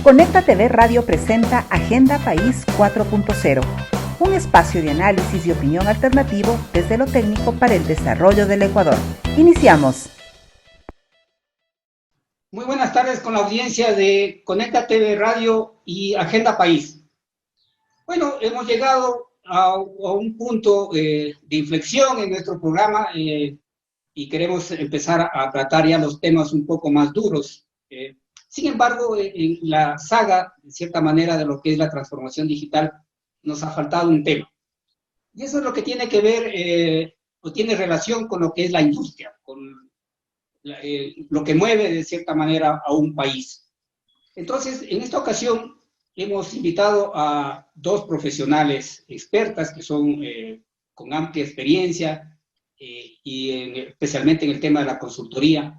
Conecta TV Radio presenta Agenda País 4.0, un espacio de análisis y opinión alternativo desde lo técnico para el desarrollo del Ecuador. Iniciamos. Muy buenas tardes con la audiencia de Conecta TV Radio y Agenda País. Bueno, hemos llegado a un punto de inflexión en nuestro programa y queremos empezar a tratar ya los temas un poco más duros. Sin embargo, en la saga, de cierta manera, de lo que es la transformación digital, nos ha faltado un tema. Y eso es lo que tiene que ver o tiene relación con lo que es la industria, con lo que mueve de cierta manera a un país. Entonces, en esta ocasión hemos invitado a dos profesionales expertas que son con amplia experiencia especialmente en el tema de la consultoría,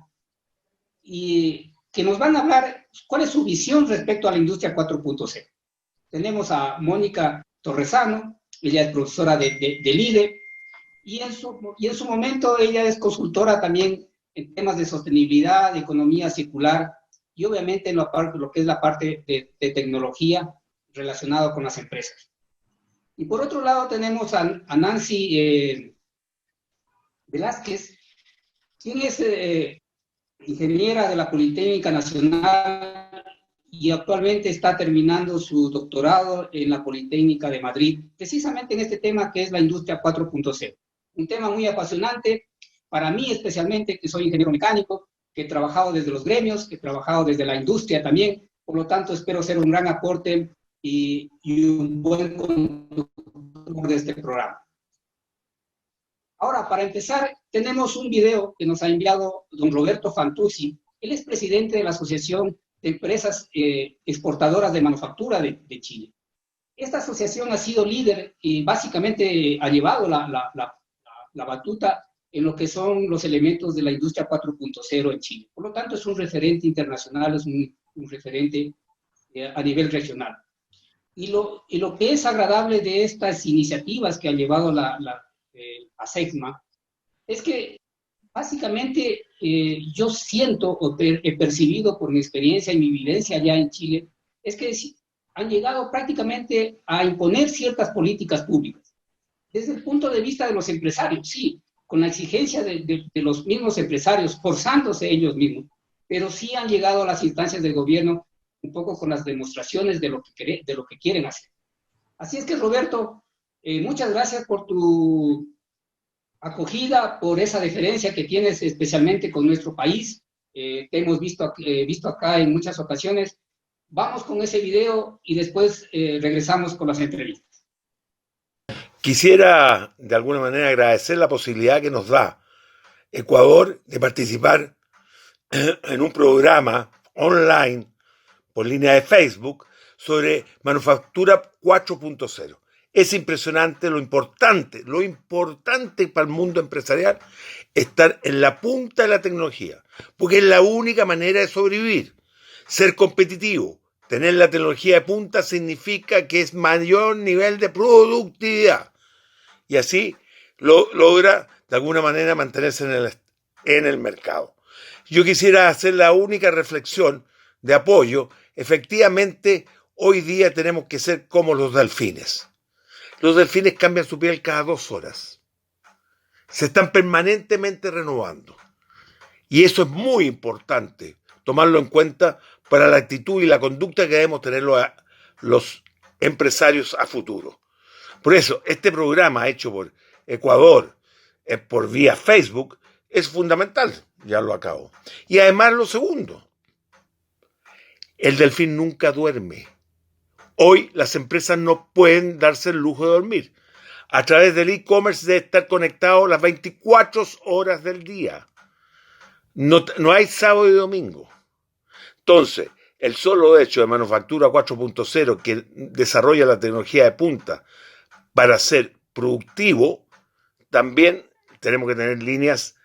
y que nos van a hablar cuál es su visión respecto a la industria 4.0. Tenemos a Mónica Torresano, ella es profesora de LIDE, y en su momento ella es consultora también en temas de sostenibilidad, de economía circular, y obviamente en lo que es la parte de tecnología relacionada con las empresas. Y por otro lado tenemos a Nancy Velázquez, quien es ingeniera de la Politécnica Nacional y actualmente está terminando su doctorado en la Politécnica de Madrid, precisamente en este tema que es la industria 4.0. Un tema muy apasionante para mí especialmente, que soy ingeniero mecánico, que he trabajado desde los gremios, que he trabajado desde la industria también, por lo tanto espero ser un gran aporte y un buen conductor de este programa. Ahora, para empezar, tenemos un video que nos ha enviado don Roberto Fantuzzi. Él es presidente de la Asociación de Empresas Exportadoras de Manufactura de Chile. Esta asociación ha sido líder y básicamente ha llevado la batuta en lo que son los elementos de la industria 4.0 en Chile. Por lo tanto, es un referente internacional, es un referente a nivel regional. Y lo que es agradable de estas iniciativas que ha llevado ASECMA es que básicamente yo siento o he percibido por mi experiencia y mi vivencia allá en Chile, es que han llegado prácticamente a imponer ciertas políticas públicas. Desde el punto de vista de los empresarios, sí, con la exigencia de los mismos empresarios, forzándose ellos mismos, pero sí han llegado a las instancias del gobierno un poco con las demostraciones de lo que quieren hacer. Así es que, Roberto, muchas gracias por tu acogida, por esa deferencia que tienes especialmente con nuestro país. Te hemos visto acá en muchas ocasiones. Vamos con ese video y después regresamos con las entrevistas. Quisiera de alguna manera agradecer la posibilidad que nos da Ecuador de participar en un programa online por línea de Facebook sobre manufactura 4.0. Es impresionante lo importante para el mundo empresarial estar en la punta de la tecnología, porque es la única manera de sobrevivir. Ser competitivo, tener la tecnología de punta significa que es mayor nivel de productividad y así logra de alguna manera mantenerse en el mercado. Yo quisiera hacer la única reflexión de apoyo. Efectivamente, hoy día tenemos que ser como los delfines. Los delfines cambian su piel cada 2 horas. Se están permanentemente renovando. Y eso es muy importante, tomarlo en cuenta para la actitud y la conducta que debemos tener los empresarios a futuro. Por eso, este programa hecho por Ecuador, por vía Facebook, es fundamental. Ya lo acabo. Y además lo segundo, el delfín nunca duerme. Hoy las empresas no pueden darse el lujo de dormir. A través del e-commerce debe estar conectado las 24 horas del día. No hay sábado y domingo. Entonces, el solo hecho de manufactura 4.0 que desarrolla la tecnología de punta para ser productivo, también tenemos que tener líneas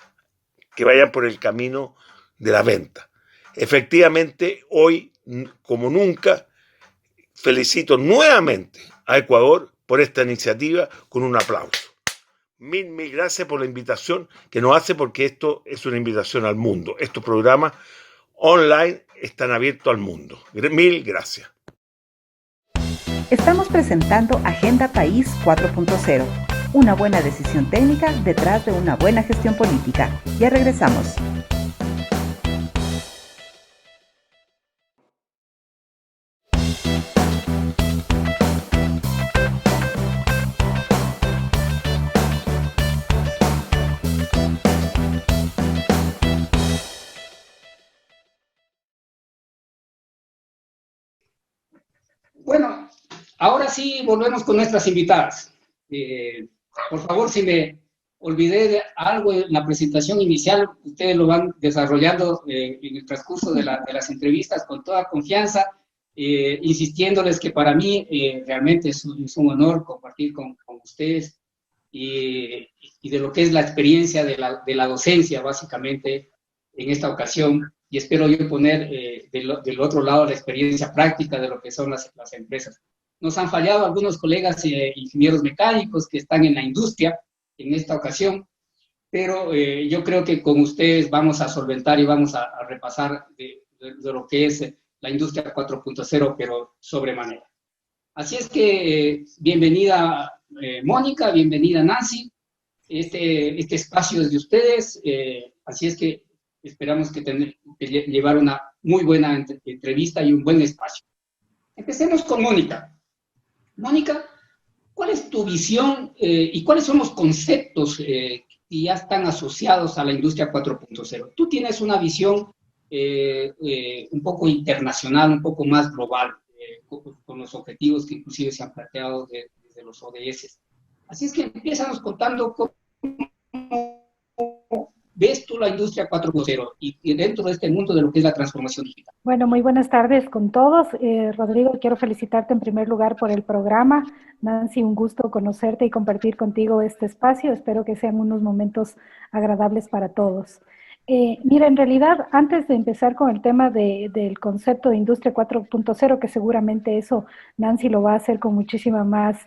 que vayan por el camino de la venta. Efectivamente, hoy, como nunca, felicito nuevamente a Ecuador por esta iniciativa con un aplauso. Mil gracias por la invitación que nos hace, porque esto es una invitación al mundo. Estos programas online están abiertos al mundo. Mil gracias. Estamos presentando Agenda País 4.0, una buena decisión técnica detrás de una buena gestión política. Ya regresamos. Bueno, ahora sí volvemos con nuestras invitadas. Por favor, si me olvidé de algo en la presentación inicial, ustedes lo van desarrollando en el transcurso de las entrevistas con toda confianza, insistiéndoles que para mí realmente es un honor compartir con ustedes y de lo que es la experiencia de la docencia, básicamente, en esta ocasión. Y espero yo poner del otro lado la experiencia práctica de lo que son las empresas. Nos han fallado algunos colegas ingenieros mecánicos que están en la industria en esta ocasión, pero yo creo que con ustedes vamos a solventar y vamos a repasar de lo que es la industria 4.0, pero sobremanera. Así es que bienvenida Mónica, bienvenida Nancy, este espacio es de ustedes, así es que esperamos que llevar una muy buena entrevista y un buen espacio. Empecemos con Mónica. Mónica, ¿cuál es tu visión y cuáles son los conceptos que ya están asociados a la industria 4.0? Tú tienes una visión un poco internacional, un poco más global, con los objetivos que inclusive se han planteado desde los ODS. Así es que empiezanos contando cómo ves tú la industria 4.0 y dentro de este mundo de lo que es la transformación digital. Bueno, muy buenas tardes con todos. Rodrigo, quiero felicitarte en primer lugar por el programa. Nancy, un gusto conocerte y compartir contigo este espacio. Espero que sean unos momentos agradables para todos. Mira, en realidad, antes de empezar con el tema del concepto de Industria 4.0, que seguramente eso Nancy lo va a hacer con muchísima más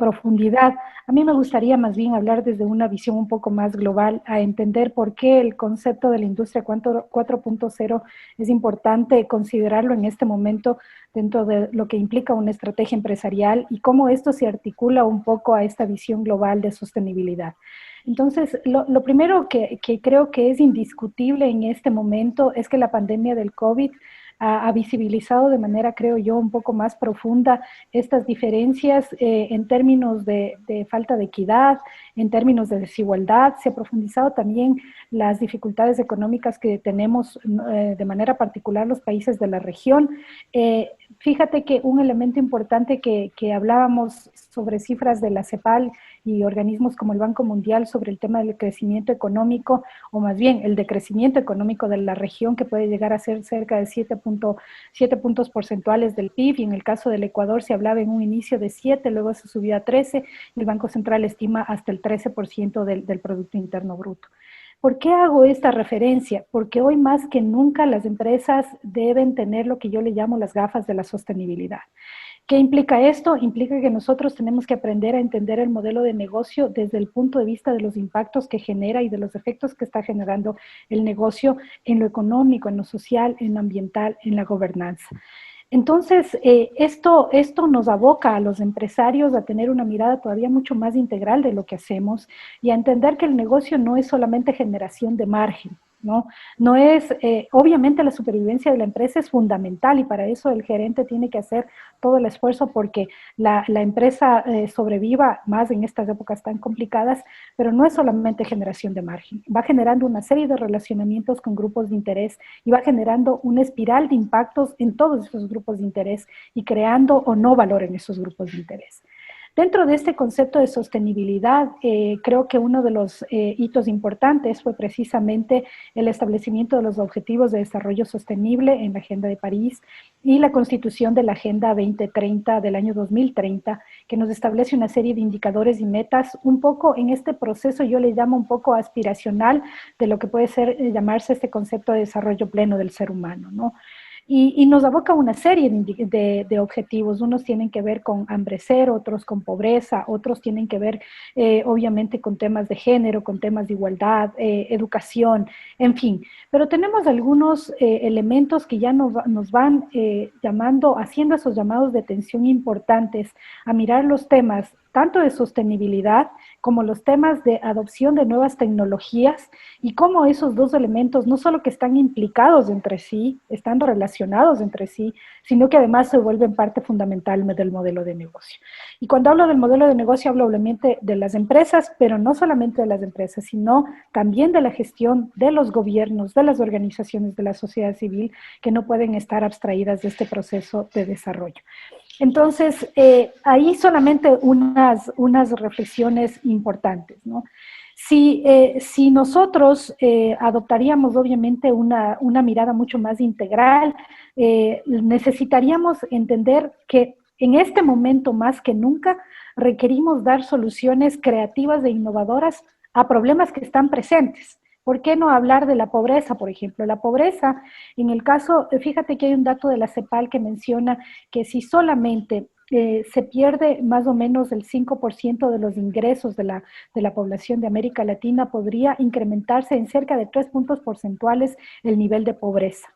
profundidad, a mí me gustaría más bien hablar desde una visión un poco más global, a entender por qué el concepto de la Industria 4.0 es importante considerarlo en este momento dentro de lo que implica una estrategia empresarial y cómo esto se articula un poco a esta visión global de sostenibilidad. Entonces, lo primero que creo que es indiscutible en este momento es que la pandemia del COVID ha visibilizado de manera, creo yo, un poco más profunda estas diferencias en términos de falta de equidad, en términos de desigualdad. Se ha profundizado también las dificultades económicas que tenemos de manera particular los países de la región. Fíjate que un elemento importante que hablábamos sobre cifras de la CEPAL y organismos como el Banco Mundial sobre el tema del crecimiento económico, o más bien el decrecimiento económico de la región, que puede llegar a ser cerca de 7 puntos porcentuales del PIB, y en el caso del Ecuador se hablaba en un inicio de 7, luego se subió a 13, y el Banco Central estima hasta el 13% del Producto Interno Bruto. ¿Por qué hago esta referencia? Porque hoy más que nunca las empresas deben tener lo que yo le llamo las gafas de la sostenibilidad. ¿Qué implica esto? Implica que nosotros tenemos que aprender a entender el modelo de negocio desde el punto de vista de los impactos que genera y de los efectos que está generando el negocio en lo económico, en lo social, en lo ambiental, en la gobernanza. Entonces, esto nos aboca a los empresarios a tener una mirada todavía mucho más integral de lo que hacemos y a entender que el negocio no es solamente generación de margen, ¿no? No es, obviamente la supervivencia de la empresa es fundamental y para eso el gerente tiene que hacer todo el esfuerzo porque la empresa sobreviva más en estas épocas tan complicadas, pero no es solamente generación de margen, va generando una serie de relacionamientos con grupos de interés y va generando una espiral de impactos en todos esos grupos de interés y creando o no valor en esos grupos de interés. Dentro de este concepto de sostenibilidad, creo que uno de los hitos importantes fue precisamente el establecimiento de los Objetivos de Desarrollo Sostenible en la Agenda de París y la constitución de la Agenda 2030 del año 2030, que nos establece una serie de indicadores y metas, un poco en este proceso yo le llamo un poco aspiracional de lo que puede ser llamarse este concepto de desarrollo pleno del ser humano, ¿no? y nos aboca una serie de objetivos. Unos tienen que ver con hambre cero, otros con pobreza, otros tienen que ver obviamente con temas de género, con temas de igualdad, educación, en fin. Pero tenemos algunos elementos que ya nos van llamando, haciendo esos llamados de atención importantes a mirar los temas tanto de sostenibilidad como los temas de adopción de nuevas tecnologías y cómo esos dos elementos no solo que están implicados entre sí, están relacionados entre sí, sino que además se vuelven parte fundamental del modelo de negocio. Y cuando hablo del modelo de negocio hablo obviamente de las empresas, pero no solamente de las empresas, sino también de la gestión de los gobiernos, de las organizaciones de la sociedad civil que no pueden estar abstraídas de este proceso de desarrollo. Entonces, ahí solamente unas reflexiones importantes, ¿no? Si nosotros adoptaríamos obviamente una mirada mucho más integral, necesitaríamos entender que en este momento más que nunca requerimos dar soluciones creativas e innovadoras a problemas que están presentes. ¿Por qué no hablar de la pobreza, por ejemplo? La pobreza, en el caso, fíjate que hay un dato de la CEPAL que menciona que si solamente se pierde más o menos el 5% de los ingresos de la población de América Latina, podría incrementarse en cerca de 3 puntos porcentuales el nivel de pobreza.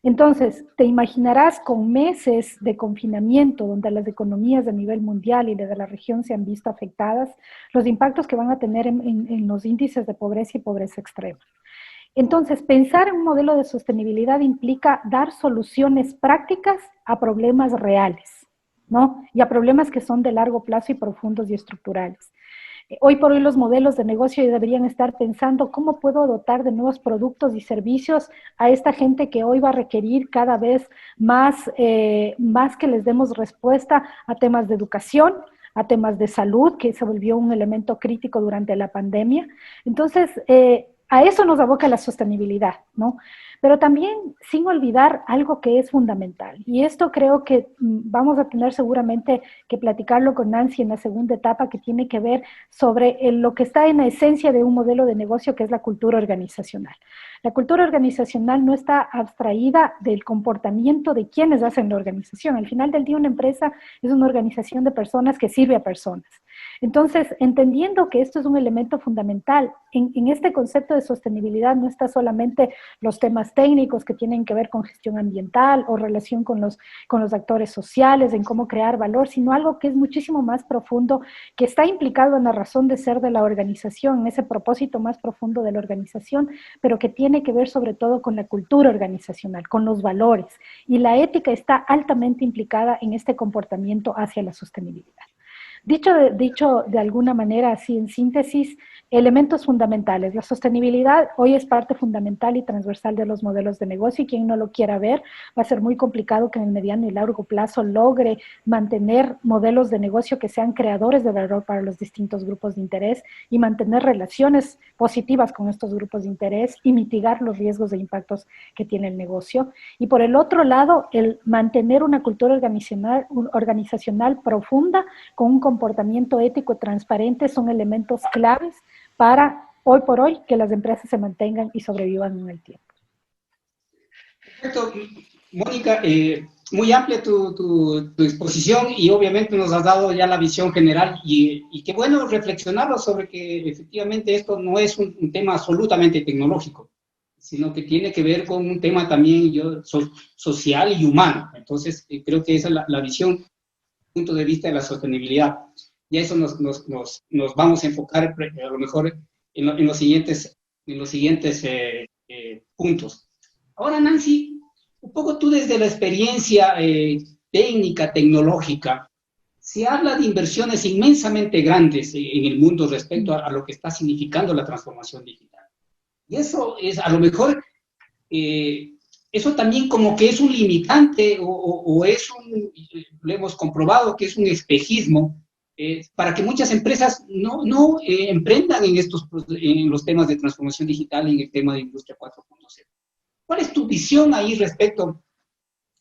Entonces, te imaginarás con meses de confinamiento, donde las economías a nivel mundial y de la región se han visto afectadas, los impactos que van a tener en los índices de pobreza y pobreza extrema. Entonces, pensar en un modelo de sostenibilidad implica dar soluciones prácticas a problemas reales, ¿no? Y a problemas que son de largo plazo y profundos y estructurales. Hoy por hoy los modelos de negocio deberían estar pensando cómo puedo dotar de nuevos productos y servicios a esta gente que hoy va a requerir cada vez más que les demos respuesta a temas de educación, a temas de salud, que se volvió un elemento crítico durante la pandemia. Entonces, a eso nos aboca la sostenibilidad, ¿no? Pero también sin olvidar algo que es fundamental. Y esto creo que vamos a tener seguramente que platicarlo con Nancy en la segunda etapa, que tiene que ver sobre lo que está en la esencia de un modelo de negocio, que es la cultura organizacional. La cultura organizacional no está abstraída del comportamiento de quienes hacen la organización. Al final del día, una empresa es una organización de personas que sirve a personas. Entonces, entendiendo que esto es un elemento fundamental, en este concepto de sostenibilidad no está solamente los temas técnicos que tienen que ver con gestión ambiental o relación con los actores sociales, en cómo crear valor, sino algo que es muchísimo más profundo, que está implicado en la razón de ser de la organización, en ese propósito más profundo de la organización, pero que tiene que ver sobre todo con la cultura organizacional, con los valores. Y la ética está altamente implicada en este comportamiento hacia la sostenibilidad. Dicho de alguna manera, así en síntesis, elementos fundamentales. La sostenibilidad hoy es parte fundamental y transversal de los modelos de negocio, y quien no lo quiera ver, va a ser muy complicado que en el mediano y largo plazo logre mantener modelos de negocio que sean creadores de valor para los distintos grupos de interés y mantener relaciones positivas con estos grupos de interés y mitigar los riesgos e impactos que tiene el negocio. Y por el otro lado, el mantener una cultura organizacional profunda con un comportamiento ético y transparente son elementos claves para, hoy por hoy, que las empresas se mantengan y sobrevivan en el tiempo. Perfecto. Mónica, muy amplia tu exposición y obviamente nos has dado ya la visión general y qué bueno reflexionarlo sobre que efectivamente esto no es un tema absolutamente tecnológico, sino que tiene que ver con un tema también social y humano. Entonces, creo que esa es la visión, punto de vista de la sostenibilidad. Y a eso nos vamos a enfocar a lo mejor en los siguientes puntos. Ahora, Nancy, un poco tú desde la experiencia técnica, tecnológica, se habla de inversiones inmensamente grandes en el mundo respecto a lo que está significando la transformación digital. Y eso es, a lo mejor, eso también como que es un limitante o lo hemos comprobado que es un espejismo para que muchas empresas no emprendan en los temas de transformación digital, en el tema de Industria 4.0. ¿Cuál es tu visión ahí respecto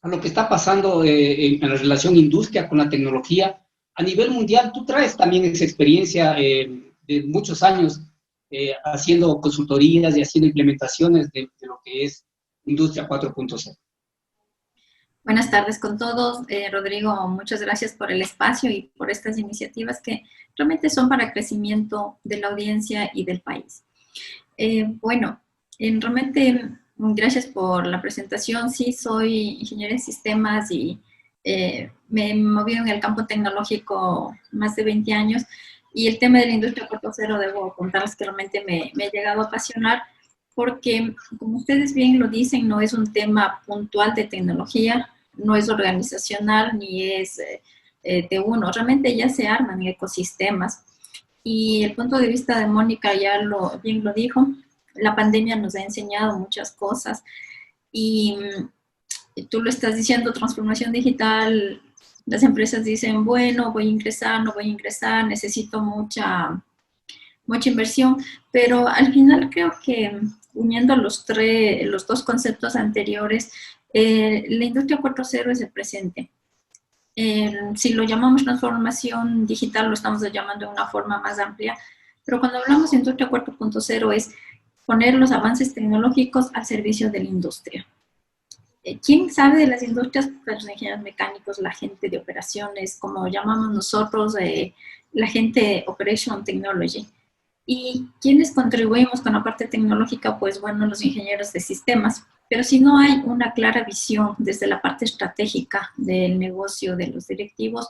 a lo que está pasando en la relación industria con la tecnología a nivel mundial? Tú traes también esa experiencia de muchos años haciendo consultorías y haciendo implementaciones de lo que es Industria 4.0. Buenas tardes con todos. Rodrigo, muchas gracias por el espacio y por estas iniciativas que realmente son para el crecimiento de la audiencia y del país. Bueno, realmente gracias por la presentación. Sí, soy ingeniera en sistemas y me he movido en el campo tecnológico más de 20 años y el tema de la industria 4.0 debo contarles que realmente me ha llegado a apasionar porque, como ustedes bien lo dicen, no es un tema puntual de tecnología, no es organizacional ni es de uno, realmente ya se arman ecosistemas. Y el punto de vista de Mónica ya bien lo dijo, la pandemia nos ha enseñado muchas cosas y tú lo estás diciendo, transformación digital, las empresas dicen, bueno, voy a ingresar, no voy a ingresar, necesito mucha inversión, pero al final creo que uniendo los dos conceptos anteriores, la industria 4.0 es el presente. Si lo llamamos transformación digital, lo estamos llamando de una forma más amplia, pero cuando hablamos de industria 4.0 es poner los avances tecnológicos al servicio de la industria. ¿Quién sabe de las industrias? Pues los ingenieros mecánicos, la gente de operaciones, como llamamos nosotros, la gente de Operation Technology. ¿Y quiénes contribuimos con la parte tecnológica? Pues bueno, los ingenieros de sistemas. Pero si no hay una clara visión desde la parte estratégica del negocio de los directivos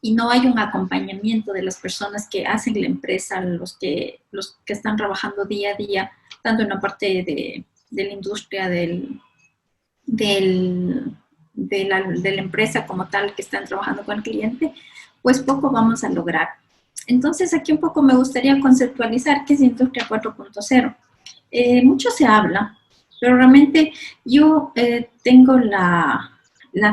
y no hay un acompañamiento de las personas que hacen la empresa, los que están trabajando día a día, tanto en la parte de la industria de la empresa como tal que están trabajando con el cliente, pues poco vamos a lograr. Entonces, aquí un poco me gustaría conceptualizar qué es Industria 4.0. Mucho se habla, pero realmente yo tengo la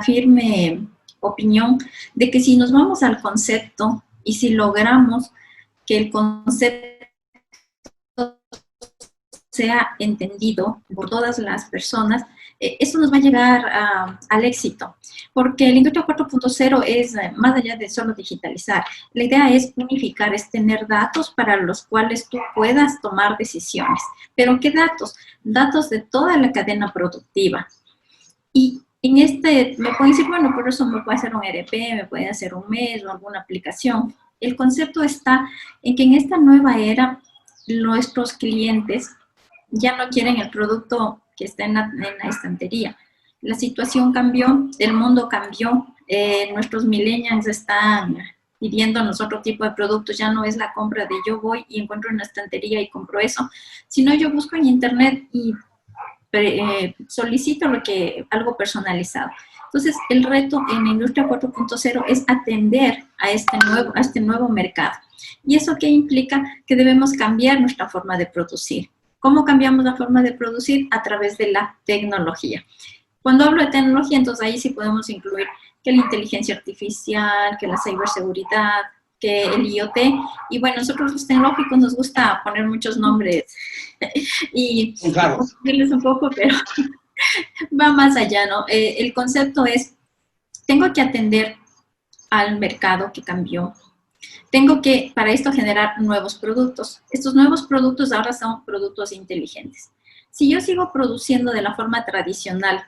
firme opinión de que si nos vamos al concepto y si logramos que el concepto sea entendido por todas las personas, eso nos va a llegar al éxito, porque la industria 4.0 es más allá de solo digitalizar. La idea es unificar, es tener datos para los cuales tú puedas tomar decisiones. ¿Pero qué datos? Datos de toda la cadena productiva. Y en me pueden decir, bueno, por eso me puede hacer un ERP, me puede hacer un MES o alguna aplicación. El concepto está en que en esta nueva era, nuestros clientes ya no quieren el producto que está en la estantería. La situación cambió, el mundo cambió, nuestros millennials están pidiéndonos otro tipo de productos, ya no es la compra de yo voy y encuentro una estantería y compro eso, sino yo busco en internet y solicito algo personalizado. Entonces, el reto en la industria 4.0 es atender a este nuevo mercado. ¿Y eso qué implica? Que debemos cambiar nuestra forma de producir. ¿Cómo cambiamos la forma de producir? A través de la tecnología. Cuando hablo de tecnología, entonces ahí sí podemos incluir que la inteligencia artificial, que la ciberseguridad, que el IoT. Y bueno, nosotros los tecnológicos nos gusta poner muchos nombres y confundirles un poco, pero va más allá, ¿no? El concepto es, tengo que atender al mercado que cambió. Tengo que, para esto, generar nuevos productos. Estos nuevos productos ahora son productos inteligentes. Si yo sigo produciendo de la forma tradicional,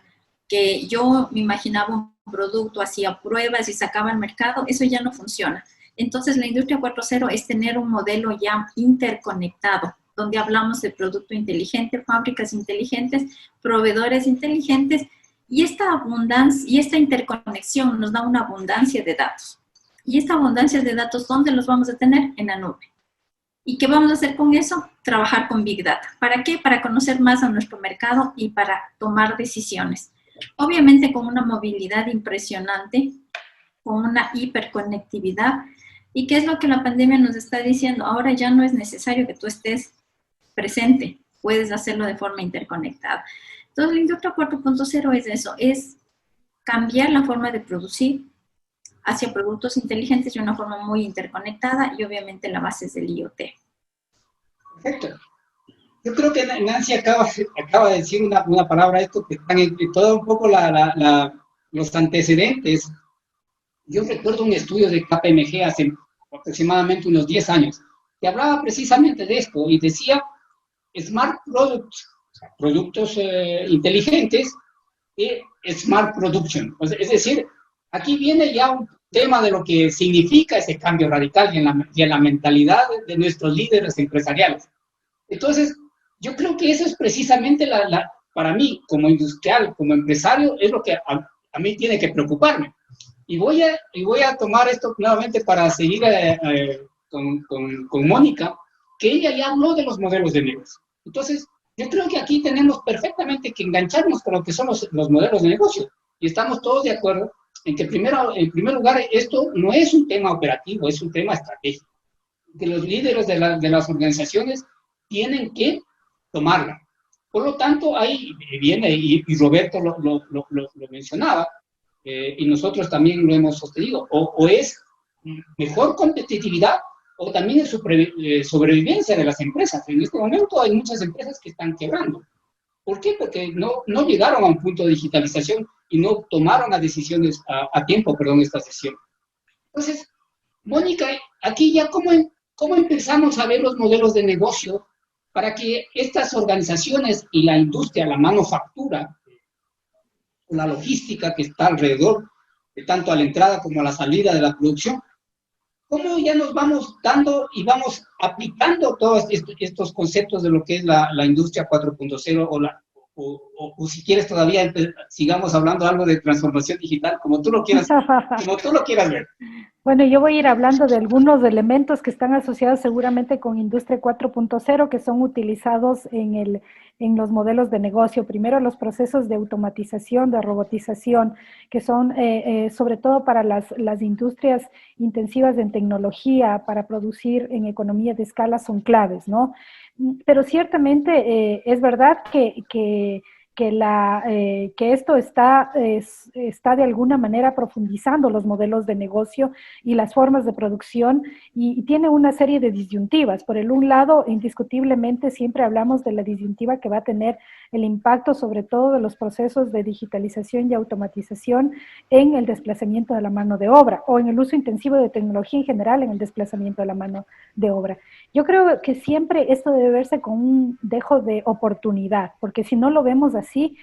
que yo me imaginaba un producto, hacía pruebas y sacaba al mercado, eso ya no funciona. Entonces, la industria 4.0 es tener un modelo ya interconectado, donde hablamos de producto inteligente, fábricas inteligentes, proveedores inteligentes, y esta abundancia y esta interconexión nos da una abundancia de datos. Y esta abundancia de datos, ¿dónde los vamos a tener? En la nube. ¿Y qué vamos a hacer con eso? Trabajar con Big Data. ¿Para qué? Para conocer más a nuestro mercado y para tomar decisiones. Obviamente con una movilidad impresionante, con una hiperconectividad. ¿Y qué es lo que la pandemia nos está diciendo? Ahora ya no es necesario que tú estés presente. Puedes hacerlo de forma interconectada. Entonces, la industria 4.0 es eso, es cambiar la forma de producir hacia productos inteligentes de una forma muy interconectada y obviamente la base es del IoT. Perfecto. Yo creo que Nancy acaba de decir una palabra, esto que están en todo un poco los antecedentes. Yo recuerdo un estudio de KPMG hace aproximadamente unos 10 años, que hablaba precisamente de esto y decía Smart Products, productos inteligentes, Smart Production. Es decir, aquí viene ya un tema de lo que significa ese cambio radical y en la mentalidad de nuestros líderes empresariales. Entonces, yo creo que eso es precisamente para mí, como industrial, como empresario, es lo que a mí tiene que preocuparme. Y voy a tomar esto nuevamente para seguir con Mónica, que ella ya habló de los modelos de negocio. Entonces, yo creo que aquí tenemos perfectamente que engancharnos con lo que son los modelos de negocio. Y estamos todos de acuerdo en que en primer lugar, esto no es un tema operativo, es un tema estratégico. Que los líderes de las organizaciones tienen que tomarla. Por lo tanto, ahí viene, y Roberto lo mencionaba, y nosotros también lo hemos sostenido, o es mejor competitividad o también es sobrevivencia de las empresas. En este momento hay muchas empresas que están quebrando. ¿Por qué? Porque no llegaron a un punto de digitalización y no tomaron las decisiones a tiempo, estas decisiones. Entonces, Mónica, aquí ya cómo empezamos a ver los modelos de negocio para que estas organizaciones y la industria, la manufactura, la logística que está alrededor, tanto a la entrada como a la salida de la producción, cómo ya nos vamos dando y vamos aplicando todos estos conceptos de lo que es la industria 4.0 o si quieres todavía sigamos hablando algo de transformación digital, como tú lo quieras ver. Bueno, yo voy a ir hablando de algunos elementos que están asociados seguramente con Industria 4.0 que son utilizados en los modelos de negocio. Primero, los procesos de automatización, de robotización, que son sobre todo para las industrias intensivas en tecnología, para producir en economía de escala, son claves, ¿no? Pero ciertamente es verdad que esto está de alguna manera profundizando los modelos de negocio y las formas de producción y tiene una serie de disyuntivas. Por el un lado, indiscutiblemente siempre hablamos de la disyuntiva que va a tener el impacto sobre todo de los procesos de digitalización y automatización en el desplazamiento de la mano de obra o en el uso intensivo de tecnología en general en el desplazamiento de la mano de obra. Yo creo que siempre esto debe verse con un dejo de oportunidad, porque si no lo vemos así,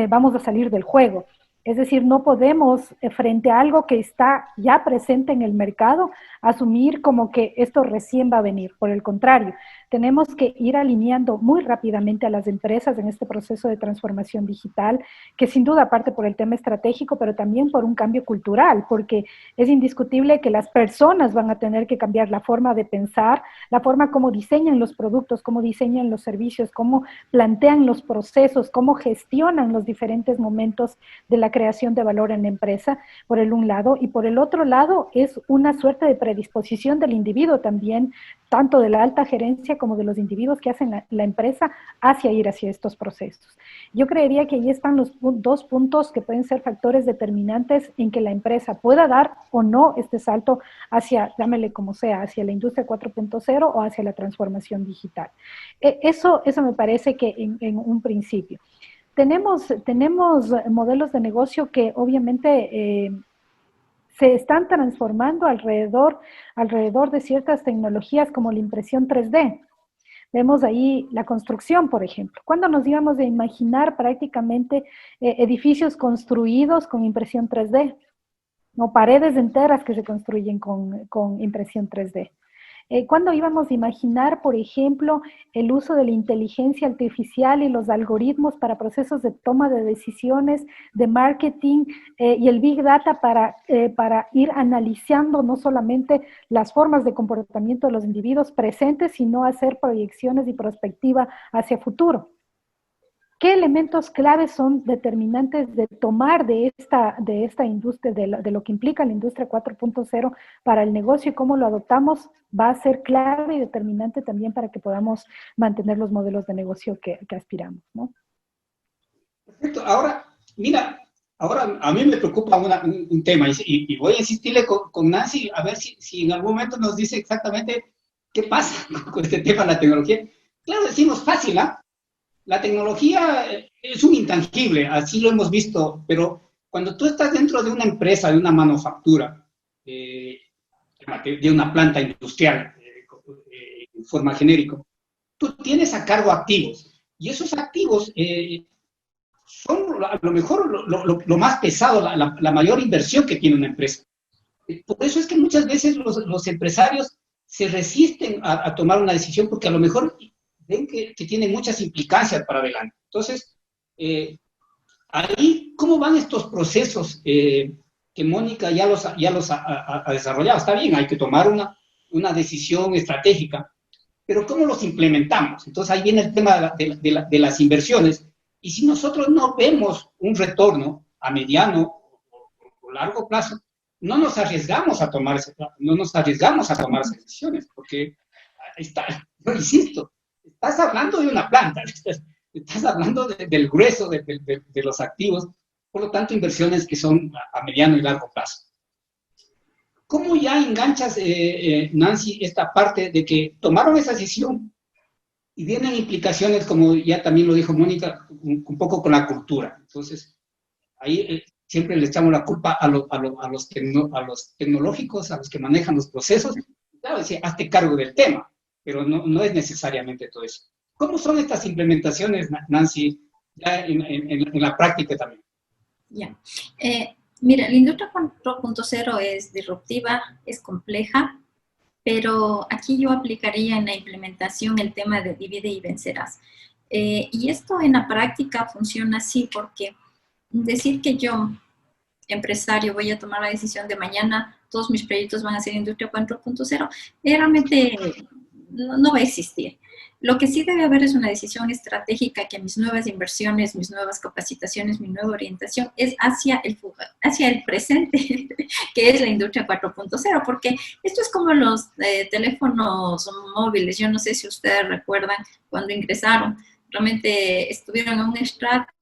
vamos a salir del juego. Es decir, no podemos, frente a algo que está ya presente en el mercado, asumir como que esto recién va a venir. Por el contrario, tenemos que ir alineando muy rápidamente a las empresas en este proceso de transformación digital, que sin duda parte por el tema estratégico, pero también por un cambio cultural, porque es indiscutible que las personas van a tener que cambiar la forma de pensar, la forma como diseñan los productos, cómo diseñan los servicios, cómo plantean los procesos, cómo gestionan los diferentes momentos de la creación de valor en la empresa, por el un lado, y por el otro lado es una suerte de predisposición del individuo también, tanto de la alta gerencia como de los individuos que hacen la empresa hacia ir hacia estos procesos. Yo creería que ahí están los dos puntos que pueden ser factores determinantes en que la empresa pueda dar o no este salto hacia, llámele como sea, hacia la industria 4.0 o hacia la transformación digital. Eso me parece que en un principio. Tenemos modelos de negocio que obviamente se están transformando alrededor de ciertas tecnologías como la impresión 3D. Vemos ahí la construcción, por ejemplo. ¿Cuándo nos íbamos a imaginar prácticamente edificios construidos con impresión 3D? No, paredes enteras que se construyen con impresión 3D. ¿Cuándo íbamos a imaginar, por ejemplo, el uso de la inteligencia artificial y los algoritmos para procesos de toma de decisiones, de marketing y el Big Data para ir analizando no solamente las formas de comportamiento de los individuos presentes, sino hacer proyecciones y perspectiva hacia futuro? ¿Qué elementos claves son determinantes de tomar de esta industria, de lo que implica la industria 4.0 para el negocio y cómo lo adoptamos? Va a ser clave y determinante también para que podamos mantener los modelos de negocio que aspiramos, ¿no? Perfecto. Ahora, mira, a mí me preocupa un tema y voy a insistirle con Nancy a ver si en algún momento nos dice exactamente qué pasa con este tema de la tecnología. Claro, decimos fácil, ¿ah? La tecnología es un intangible, así lo hemos visto, pero cuando tú estás dentro de una empresa, de una manufactura, de una planta industrial, en forma genérica, tú tienes a cargo activos, y esos activos son a lo mejor lo más pesado, la mayor inversión que tiene una empresa. Por eso es que muchas veces los empresarios se resisten a tomar una decisión porque a lo mejor ven que tiene muchas implicancias para adelante. Entonces, ahí, ¿cómo van estos procesos que Mónica ya los ha desarrollado? Está bien, hay que tomar una decisión estratégica, pero ¿cómo los implementamos? Entonces ahí viene el tema de las inversiones, y si nosotros no vemos un retorno a mediano o largo plazo, no nos arriesgamos a tomar esas decisiones, porque yo insisto, estás hablando de una planta, estás hablando del grueso de los activos, por lo tanto inversiones que son a mediano y largo plazo. ¿Cómo ya enganchas, Nancy, esta parte de que tomaron esa decisión y vienen implicaciones, como ya también lo dijo Mónica, un poco con la cultura? Entonces, ahí siempre le echamos la culpa a los tecnológicos, a los que manejan los procesos. Claro, decía, hazte cargo del tema, pero no es necesariamente todo eso. ¿Cómo son estas implementaciones, Nancy, ya en la práctica también? Ya. Mira, la industria 4.0 es disruptiva, es compleja, pero aquí yo aplicaría en la implementación el tema de divide y vencerás. Y esto en la práctica funciona así porque decir que yo, empresario, voy a tomar la decisión de mañana, todos mis proyectos van a ser industria 4.0, realmente no va a existir. Lo que sí debe haber es una decisión estratégica que mis nuevas inversiones, mis nuevas capacitaciones, mi nueva orientación es hacia el presente, que es la industria 4.0, porque esto es como los teléfonos móviles. Yo no sé si ustedes recuerdan cuando ingresaron, realmente estuvieron en un extracto,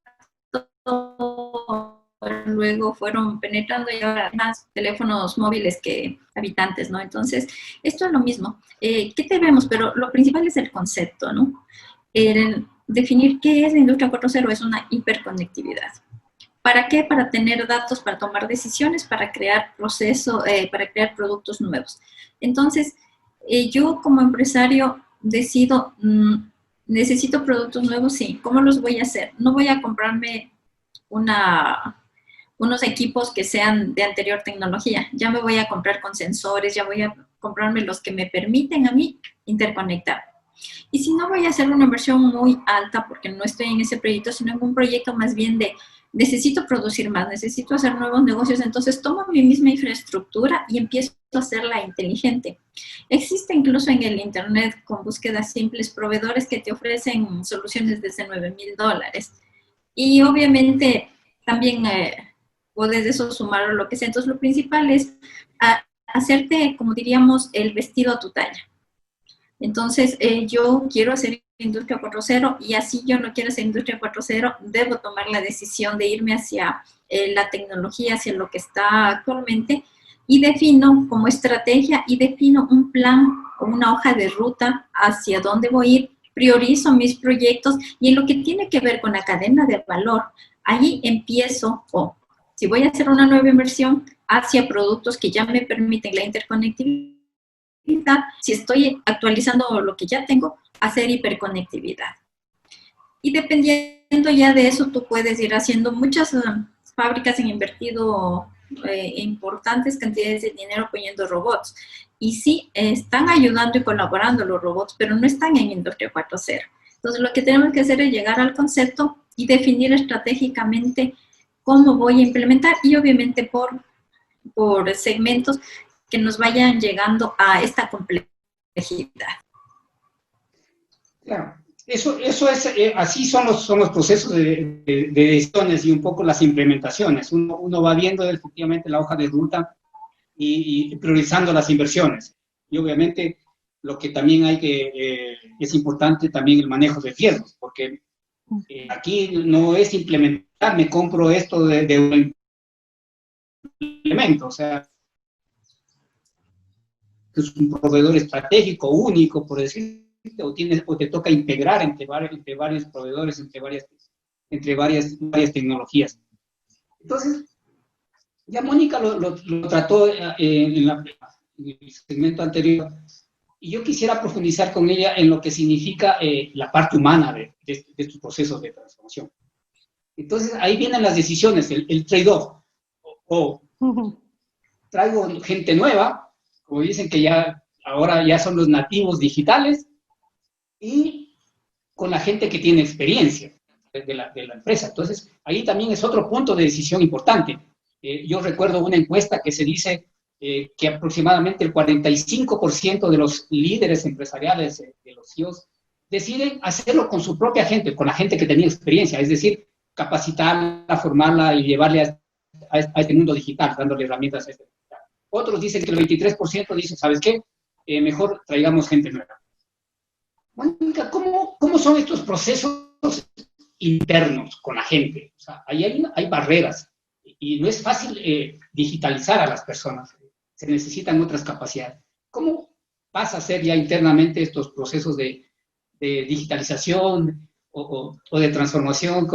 luego fueron penetrando y ahora más teléfonos móviles que habitantes, ¿no? Entonces, esto es lo mismo. ¿Qué debemos? Pero lo principal es el concepto, ¿no? El definir qué es la industria 4.0 es una hiperconectividad. ¿Para qué? Para tener datos, para tomar decisiones, para crear para crear productos nuevos. Entonces, yo como empresario decido, necesito productos nuevos, sí. ¿Cómo los voy a hacer? No voy a comprarme unos equipos que sean de anterior tecnología. Ya me voy a comprar con sensores, ya voy a comprarme los que me permiten a mí interconectar. Y si no, voy a hacer una inversión muy alta porque no estoy en ese proyecto, sino en un proyecto más bien de necesito producir más, necesito hacer nuevos negocios, entonces tomo mi misma infraestructura y empiezo a hacerla inteligente. Existe incluso en el internet con búsquedas simples proveedores que te ofrecen soluciones desde $9,000. Y obviamente también puedes de eso sumar lo que sea. Entonces lo principal es hacerte, como diríamos, el vestido a tu talla. Entonces yo quiero hacer industria 4.0 y así yo no quiero hacer industria 4.0, debo tomar la decisión de irme hacia la tecnología, hacia lo que está actualmente y defino como estrategia y defino un plan o una hoja de ruta hacia dónde voy a ir, priorizo mis proyectos y en lo que tiene que ver con la cadena de valor, ahí empiezo, si voy a hacer una nueva inversión hacia productos que ya me permiten la interconectividad, si estoy actualizando lo que ya tengo, hacer hiperconectividad. Y dependiendo ya de eso, tú puedes ir haciendo muchas fábricas han invertido importantes cantidades de dinero poniendo robots. Y sí, están ayudando y colaborando los robots, pero no están en Industria 4.0. Entonces, lo que tenemos que hacer es llegar al concepto y definir estratégicamente cómo voy a implementar y obviamente por segmentos que nos vayan llegando a esta complejidad. Claro, eso es, así son los procesos de decisiones y un poco las implementaciones. Uno va viendo efectivamente la hoja de ruta y priorizando las inversiones. Y obviamente lo que también es importante también el manejo de riesgos, porque aquí no es implementar, me compro esto de un implemento, o sea, es un proveedor estratégico, único, por decir, o te toca integrar entre varios proveedores, entre varias tecnologías. Entonces, ya Mónica lo trató en el segmento anterior, y yo quisiera profundizar con ella en lo que significa la parte humana de estos procesos de transformación. Entonces, ahí vienen las decisiones, el trade-off. O traigo gente nueva, como dicen que ya ahora ya son los nativos digitales, y con la gente que tiene experiencia de la empresa. Entonces, ahí también es otro punto de decisión importante. Yo recuerdo una encuesta que se dice que aproximadamente el 45% de los líderes empresariales, de los CEOs, deciden hacerlo con su propia gente, con la gente que tenía experiencia, es decir, capacitarla, formarla y llevarle a este mundo digital, dándole herramientas a este digital. Otros dicen que el 23% dicen, ¿sabes qué? Mejor traigamos gente nueva. Mónica, ¿cómo son estos procesos internos con la gente? O sea, ahí hay barreras y no es fácil digitalizar a las personas. Se necesitan otras capacidades. ¿Cómo vas a hacer ya internamente estos procesos de digitalización o de transformación?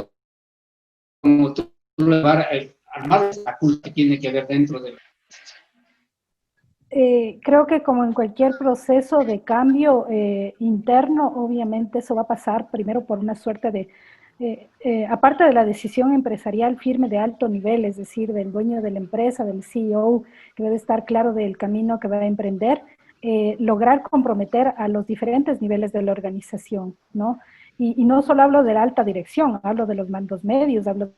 Como tú armar la cultura que tiene que haber dentro de la... Creo que como en cualquier proceso de cambio interno, obviamente eso va a pasar primero por una suerte de, aparte de la decisión empresarial firme de alto nivel, es decir, del dueño de la empresa, del CEO, que debe estar claro del camino que va a emprender, lograr comprometer a los diferentes niveles de la organización, ¿no? Y no solo hablo de la alta dirección, hablo de los mandos medios, hablo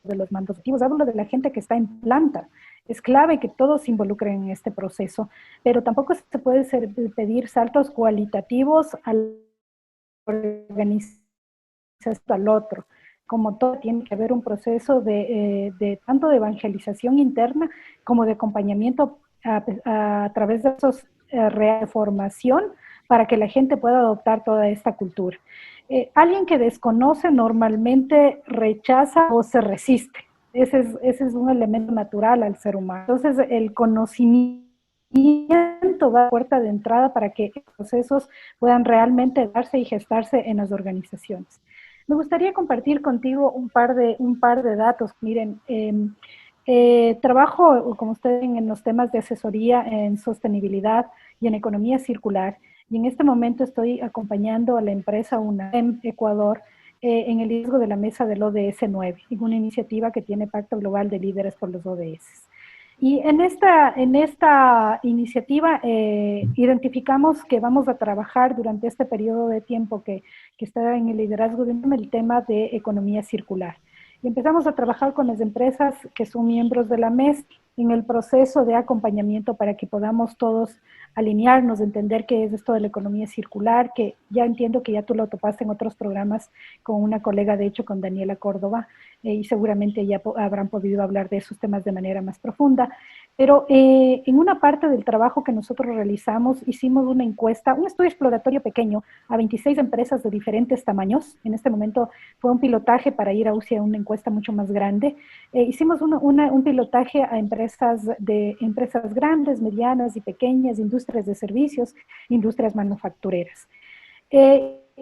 de los mandos activos, hablo de la gente que está en planta. Es clave que todos se involucren en este proceso, pero tampoco se puede pedir saltos cualitativos al organización al otro. Como todo, tiene que haber un proceso de tanto de evangelización interna como de acompañamiento a través de esos reformación para que la gente pueda adoptar toda esta cultura. Alguien que desconoce normalmente rechaza o se resiste. Ese es un elemento natural al ser humano. Entonces, el conocimiento va a la puerta de entrada para que los procesos puedan realmente darse y gestarse en las organizaciones. Me gustaría compartir contigo un par de datos. Miren, trabajo, como ustedes ven, en los temas de asesoría en sostenibilidad y en economía circular. Y en este momento estoy acompañando a la empresa UNAM Ecuador en el liderazgo de la mesa del ODS 9, en una iniciativa que tiene Pacto Global de Líderes por los ODS. Y en esta iniciativa identificamos que vamos a trabajar durante este periodo de tiempo que está en el liderazgo de UNAM el tema de economía circular. Y empezamos a trabajar con las empresas que son miembros de la MES en el proceso de acompañamiento para que podamos todos alinearnos, entender qué es esto de la economía circular, que ya entiendo que ya tú lo topaste en otros programas con una colega, de hecho, con Daniela Córdoba, y seguramente ya habrán podido hablar de esos temas de manera más profunda. Pero en una parte del trabajo que nosotros realizamos, hicimos una encuesta, un estudio exploratorio pequeño a 26 empresas de diferentes tamaños. En este momento fue un pilotaje para ir hacia una encuesta mucho más grande. Hicimos un pilotaje a empresas grandes, medianas y pequeñas, industrias de servicios, industrias manufactureras.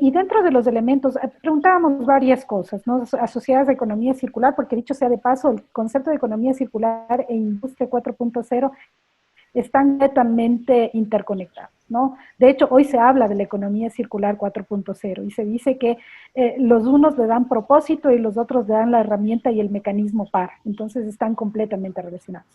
Y dentro de los elementos, preguntábamos varias cosas, ¿no? Asociadas a economía circular, porque dicho sea de paso, el concepto de economía circular e industria 4.0 están netamente interconectados, ¿no? De hecho, hoy se habla de la economía circular 4.0 y se dice que los unos le dan propósito y los otros le dan la herramienta y el mecanismo para. Entonces, están completamente relacionados.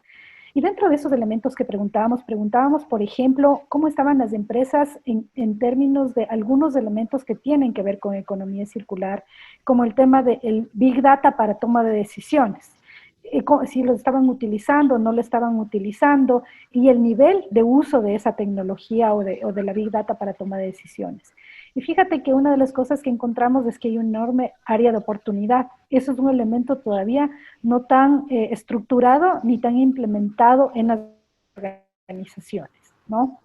Y dentro de esos elementos que preguntábamos, por ejemplo, cómo estaban las empresas en términos de algunos elementos que tienen que ver con economía circular, como el tema del Big Data para toma de decisiones. Si lo estaban utilizando, no lo estaban utilizando, y el nivel de uso de esa tecnología o de la Big Data para toma de decisiones. Y fíjate que una de las cosas que encontramos es que hay una enorme área de oportunidad. Eso es un elemento todavía no tan estructurado ni tan implementado en las organizaciones, ¿no?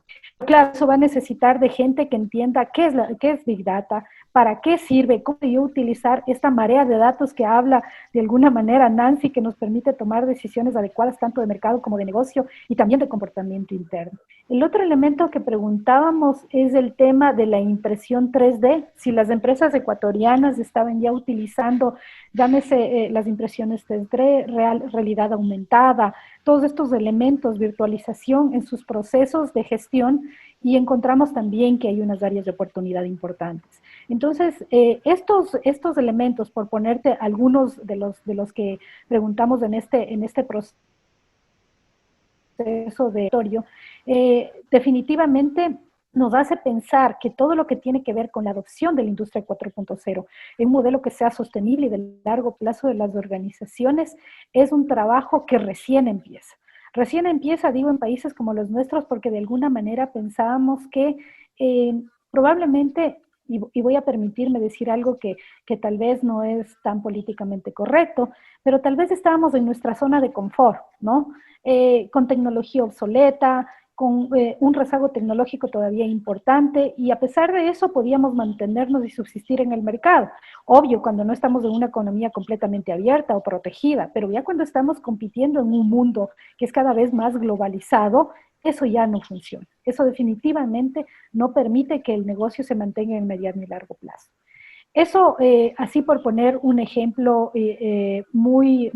Claro, eso va a necesitar de gente que entienda qué es Big Data, para qué sirve, cómo yo utilizar esta marea de datos que habla de alguna manera Nancy, que nos permite tomar decisiones adecuadas tanto de mercado como de negocio y también de comportamiento interno. El otro elemento que preguntábamos es el tema de la impresión 3D, si las empresas ecuatorianas estaban ya utilizando, llámese las impresiones 3D, realidad aumentada, todos estos elementos, virtualización en sus procesos de gestión y encontramos también que hay unas áreas de oportunidad importantes. Entonces, estos elementos, por ponerte algunos de los que preguntamos en este proceso de historia, definitivamente nos hace pensar que todo lo que tiene que ver con la adopción de la industria 4.0 en un modelo que sea sostenible y de largo plazo de las organizaciones es un trabajo que recién empieza. Recién empieza, digo, en países como los nuestros, porque de alguna manera pensábamos que probablemente, y voy a permitirme decir algo que tal vez no es tan políticamente correcto, pero tal vez estábamos en nuestra zona de confort, ¿no? Con tecnología obsoleta, con un rezago tecnológico todavía importante, y a pesar de eso podíamos mantenernos y subsistir en el mercado. Obvio, cuando no estamos en una economía completamente abierta o protegida, pero ya cuando estamos compitiendo en un mundo que es cada vez más globalizado, eso ya no funciona. Eso definitivamente no permite que el negocio se mantenga en mediano y largo plazo. Eso, así por poner un ejemplo muy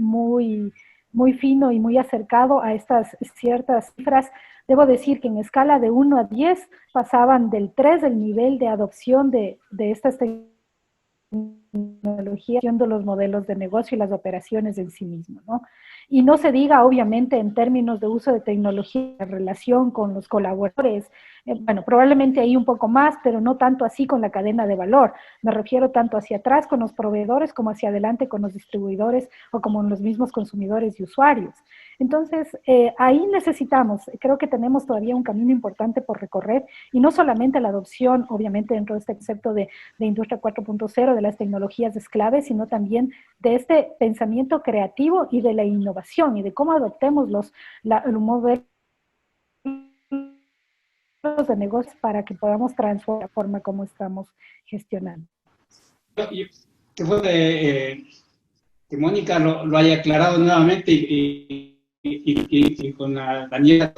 fino y muy acercado a estas ciertas cifras, debo decir que en escala de 1 a 10 pasaban del 3 el nivel de adopción de estas tecnologías, de los modelos de negocio y las operaciones en sí mismos, ¿no? Y no se diga, obviamente, en términos de uso de tecnología en relación con los colaboradores. Bueno, probablemente ahí un poco más, pero no tanto así con la cadena de valor. Me refiero tanto hacia atrás con los proveedores como hacia adelante con los distribuidores o como los mismos consumidores y usuarios. Entonces, ahí necesitamos, creo que tenemos todavía un camino importante por recorrer, y no solamente la adopción, obviamente, dentro de este concepto de Industria 4.0, de las tecnologías clave, sino también de este pensamiento creativo y de la innovación y de cómo adoptemos los modelos de negocios para que podamos transformar la forma como estamos gestionando. Que fue que Mónica lo haya aclarado nuevamente y con la Daniela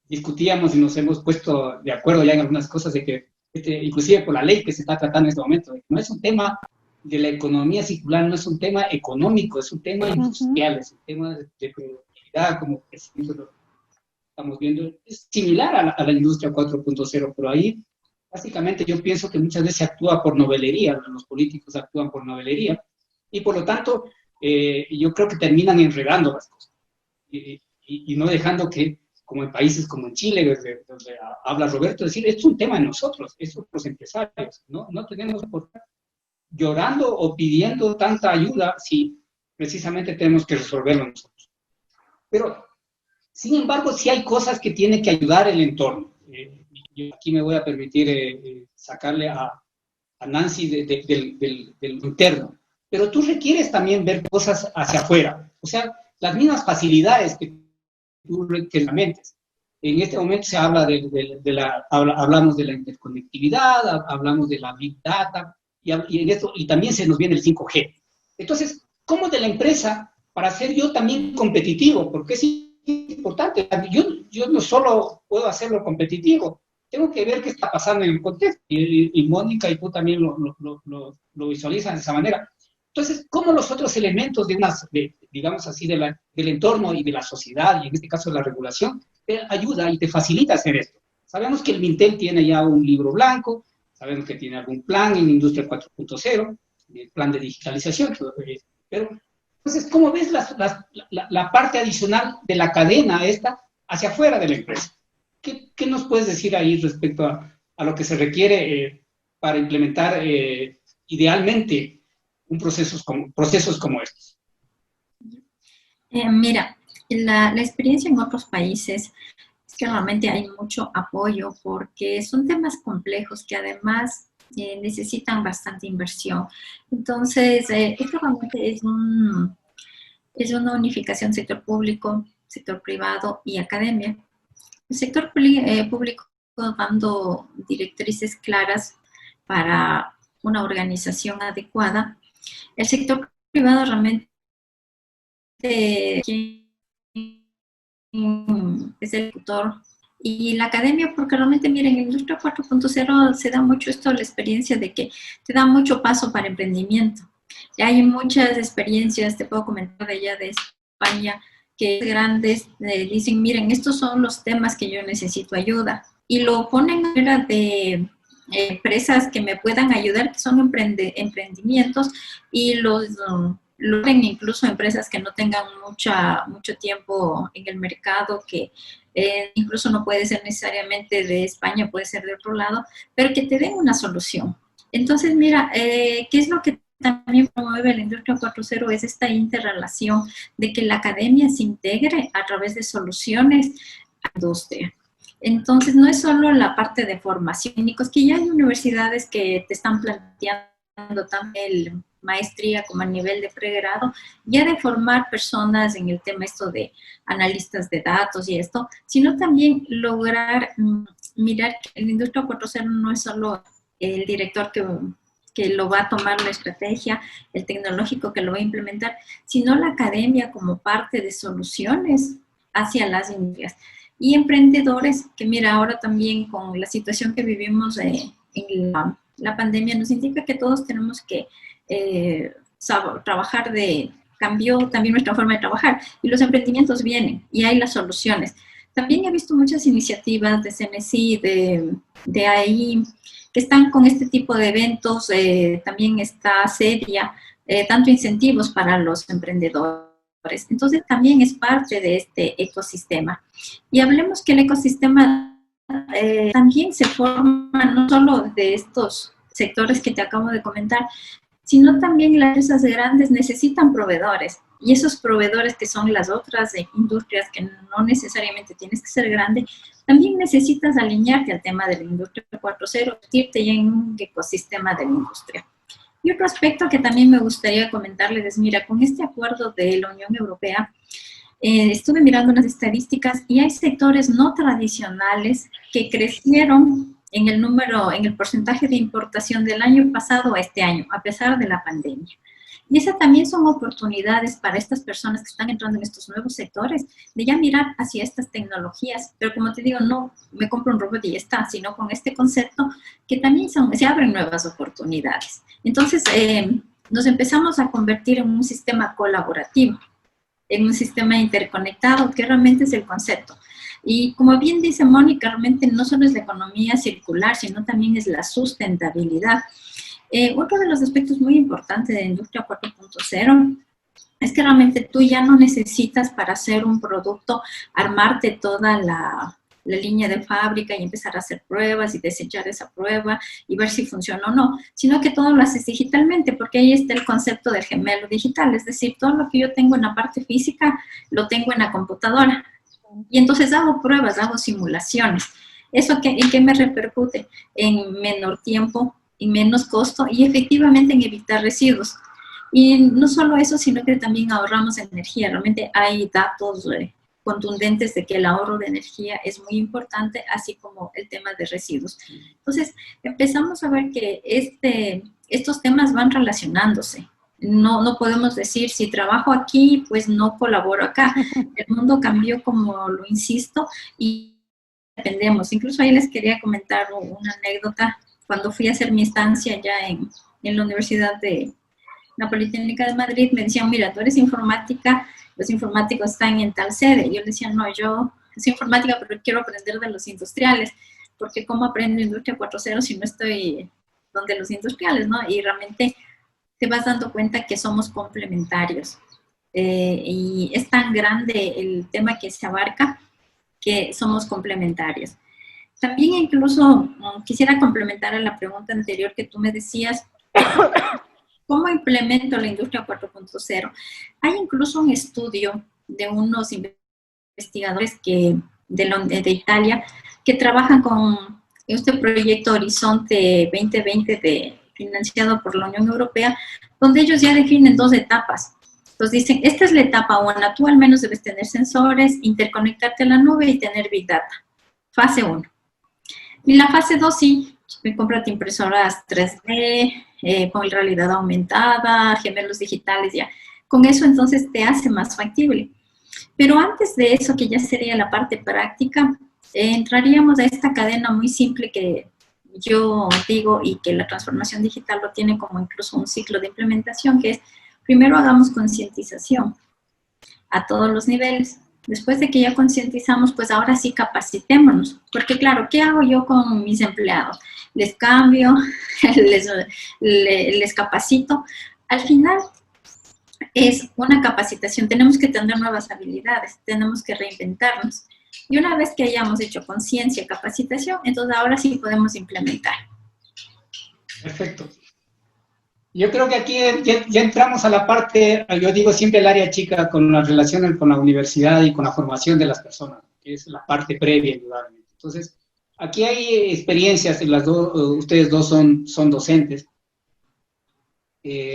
discutíamos y nos hemos puesto de acuerdo ya en algunas cosas de que, inclusive por la ley que se está tratando en este momento, no es un tema de la economía circular, no es un tema económico, es un tema industrial, es un tema de productividad, como que estamos viendo, es similar a la industria 4.0, pero ahí básicamente yo pienso que muchas veces se actúa por novelería, los políticos actúan por novelería, y por lo tanto yo creo que terminan enredando las cosas, y no dejando que, como en países como en Chile, donde habla Roberto, decir, esto es un tema de nosotros, estos los empresarios, no tenemos por qué llorando o pidiendo tanta ayuda si precisamente tenemos que resolverlo nosotros. Pero, sin embargo, sí hay cosas que tiene que ayudar el entorno. Yo aquí me voy a permitir sacarle a Nancy del interno, pero tú requieres también ver cosas hacia afuera, o sea, las mismas facilidades que tú reglamentes. En este momento se habla hablamos de la interconectividad, hablamos de la Big Data, y también se nos viene el 5G. Entonces, ¿cómo de la empresa, para ser yo también competitivo? Porque es importante. Yo no solo puedo hacerlo competitivo, tengo que ver qué está pasando en el contexto. Y Mónica y tú también lo visualizan de esa manera. Entonces, ¿cómo los otros elementos digamos así, del entorno y de la sociedad, y en este caso de la regulación, te ayuda y te facilita hacer esto? Sabemos que el Mintel tiene ya un libro blanco, sabemos que tiene algún plan en Industria 4.0, el plan de digitalización, pero entonces, ¿cómo ves la parte adicional de la cadena esta hacia afuera de la empresa? ¿Qué nos puedes decir ahí respecto a lo que se requiere para implementar idealmente procesos como estos? Mira, la experiencia en otros países es que realmente hay mucho apoyo porque son temas complejos que además necesitan bastante inversión. Entonces, esto realmente es una unificación sector público, sector privado y academia. El sector público dando directrices claras para una organización adecuada. El sector privado realmente es el tutor, y la academia, porque realmente, miren, en Industria 4.0 se da mucho esto, la experiencia de que te da mucho paso para emprendimiento. Ya hay muchas experiencias, te puedo comentar de allá de España, que grandes dicen, miren, estos son los temas que yo necesito ayuda. y lo ponen en manera de empresas que me puedan ayudar, que son emprendimientos, y lo hacen incluso empresas que no tengan mucho tiempo en el mercado, que incluso no puede ser necesariamente de España, puede ser de otro lado, pero que te den una solución. Entonces, mira, ¿qué es lo que también promueve la industria 4.0? Es esta interrelación de que la academia se integre a través de soluciones a la industria. Entonces, no es solo la parte de formación, es que ya hay universidades que te están planteando también maestría como a nivel de pregrado, ya de formar personas en el tema esto de analistas de datos y esto, sino también lograr mirar que la industria 4.0 no es solo el director que lo va a tomar la estrategia, el tecnológico que lo va a implementar, sino la academia como parte de soluciones hacia las industrias. Y emprendedores, que mira, ahora también con la situación que vivimos en la pandemia, nos indica que todos tenemos que trabajar cambió también nuestra forma de trabajar, y los emprendimientos vienen, y hay las soluciones. También he visto muchas iniciativas de CNCI, de AI, que están con este tipo de eventos, también está Seria, tanto incentivos para los emprendedores. Entonces, también es parte de este ecosistema. Y hablemos que el ecosistema también se forma no solo de estos sectores que te acabo de comentar, sino también las empresas grandes necesitan proveedores. Y esos proveedores que son las otras industrias, que no necesariamente tienes que ser grande, también necesitas alinearte al tema de la industria 4.0, irte ya en un ecosistema de la industria. Y otro aspecto que también me gustaría comentarles es, mira, con este acuerdo de la Unión Europea, estuve mirando unas estadísticas y hay sectores no tradicionales que crecieron en el porcentaje de importación del año pasado a este año, a pesar de la pandemia. Y esas también son oportunidades para estas personas que están entrando en estos nuevos sectores, de ya mirar hacia estas tecnologías. Pero como te digo, no me compro un robot y ya está, sino con este concepto que también se abren nuevas oportunidades. Entonces, nos empezamos a convertir en un sistema colaborativo, en un sistema interconectado, que realmente es el concepto. Y como bien dice Mónica, realmente no solo es la economía circular, sino también es la sustentabilidad. Otro de los aspectos muy importantes de la industria 4.0 es que realmente tú ya no necesitas, para hacer un producto, armarte toda la línea de fábrica y empezar a hacer pruebas y desechar esa prueba y ver si funciona o no, sino que todo lo haces digitalmente, porque ahí está el concepto del gemelo digital, es decir, todo lo que yo tengo en la parte física lo tengo en la computadora. Y entonces hago pruebas, hago simulaciones. ¿Eso en qué me repercute? En menor tiempo y menos costo, y efectivamente en evitar residuos. Y no solo eso, sino que también ahorramos energía. Realmente hay datos contundentes de que el ahorro de energía es muy importante, así como el tema de residuos. Entonces, empezamos a ver que estos temas van relacionándose. No podemos decir, si trabajo aquí, pues no colaboro acá. El mundo cambió, como lo insisto, y dependemos. Incluso ahí les quería comentar una anécdota. Cuando fui a hacer mi estancia ya en la Universidad de la Politécnica de Madrid, me decían, mira, tú eres informática, los informáticos están en tal sede. Yo les decía, no, yo soy informática, pero quiero aprender de los industriales, porque ¿cómo aprendo industria 4.0 si no estoy donde los industriales, no? Y realmente te vas dando cuenta que somos complementarios. Y es tan grande el tema que se abarca que somos complementarios. También incluso quisiera complementar a la pregunta anterior que tú me decías, ¿cómo implemento la industria 4.0? Hay incluso un estudio de unos investigadores de Italia que trabajan con este proyecto Horizonte 2020 financiado por la Unión Europea, donde ellos ya definen 2 etapas. Entonces dicen, esta es la etapa 1, tú al menos debes tener sensores, interconectarte a la nube y tener Big Data. Fase 1. Y la fase 2 sí, cómprate impresoras 3D, con realidad aumentada, gemelos digitales, ya. Con eso entonces te hace más factible. Pero antes de eso, que ya sería la parte práctica, entraríamos a esta cadena muy simple que yo digo, y que la transformación digital lo tiene como incluso un ciclo de implementación, que es, primero hagamos concientización a todos los niveles. Después de que ya concientizamos, pues ahora sí capacitémonos. Porque claro, ¿qué hago yo con mis empleados? Les cambio, les capacito. Al final es una capacitación. Tenemos que tener nuevas habilidades, tenemos que reinventarnos. Y una vez que hayamos hecho conciencia, capacitación, entonces ahora sí podemos implementar. Perfecto. Yo creo que aquí ya entramos a la parte, yo digo siempre el área chica, con la relación con la universidad y con la formación de las personas, que es la parte previa, indudablemente. Entonces, aquí hay experiencias, ustedes dos son docentes.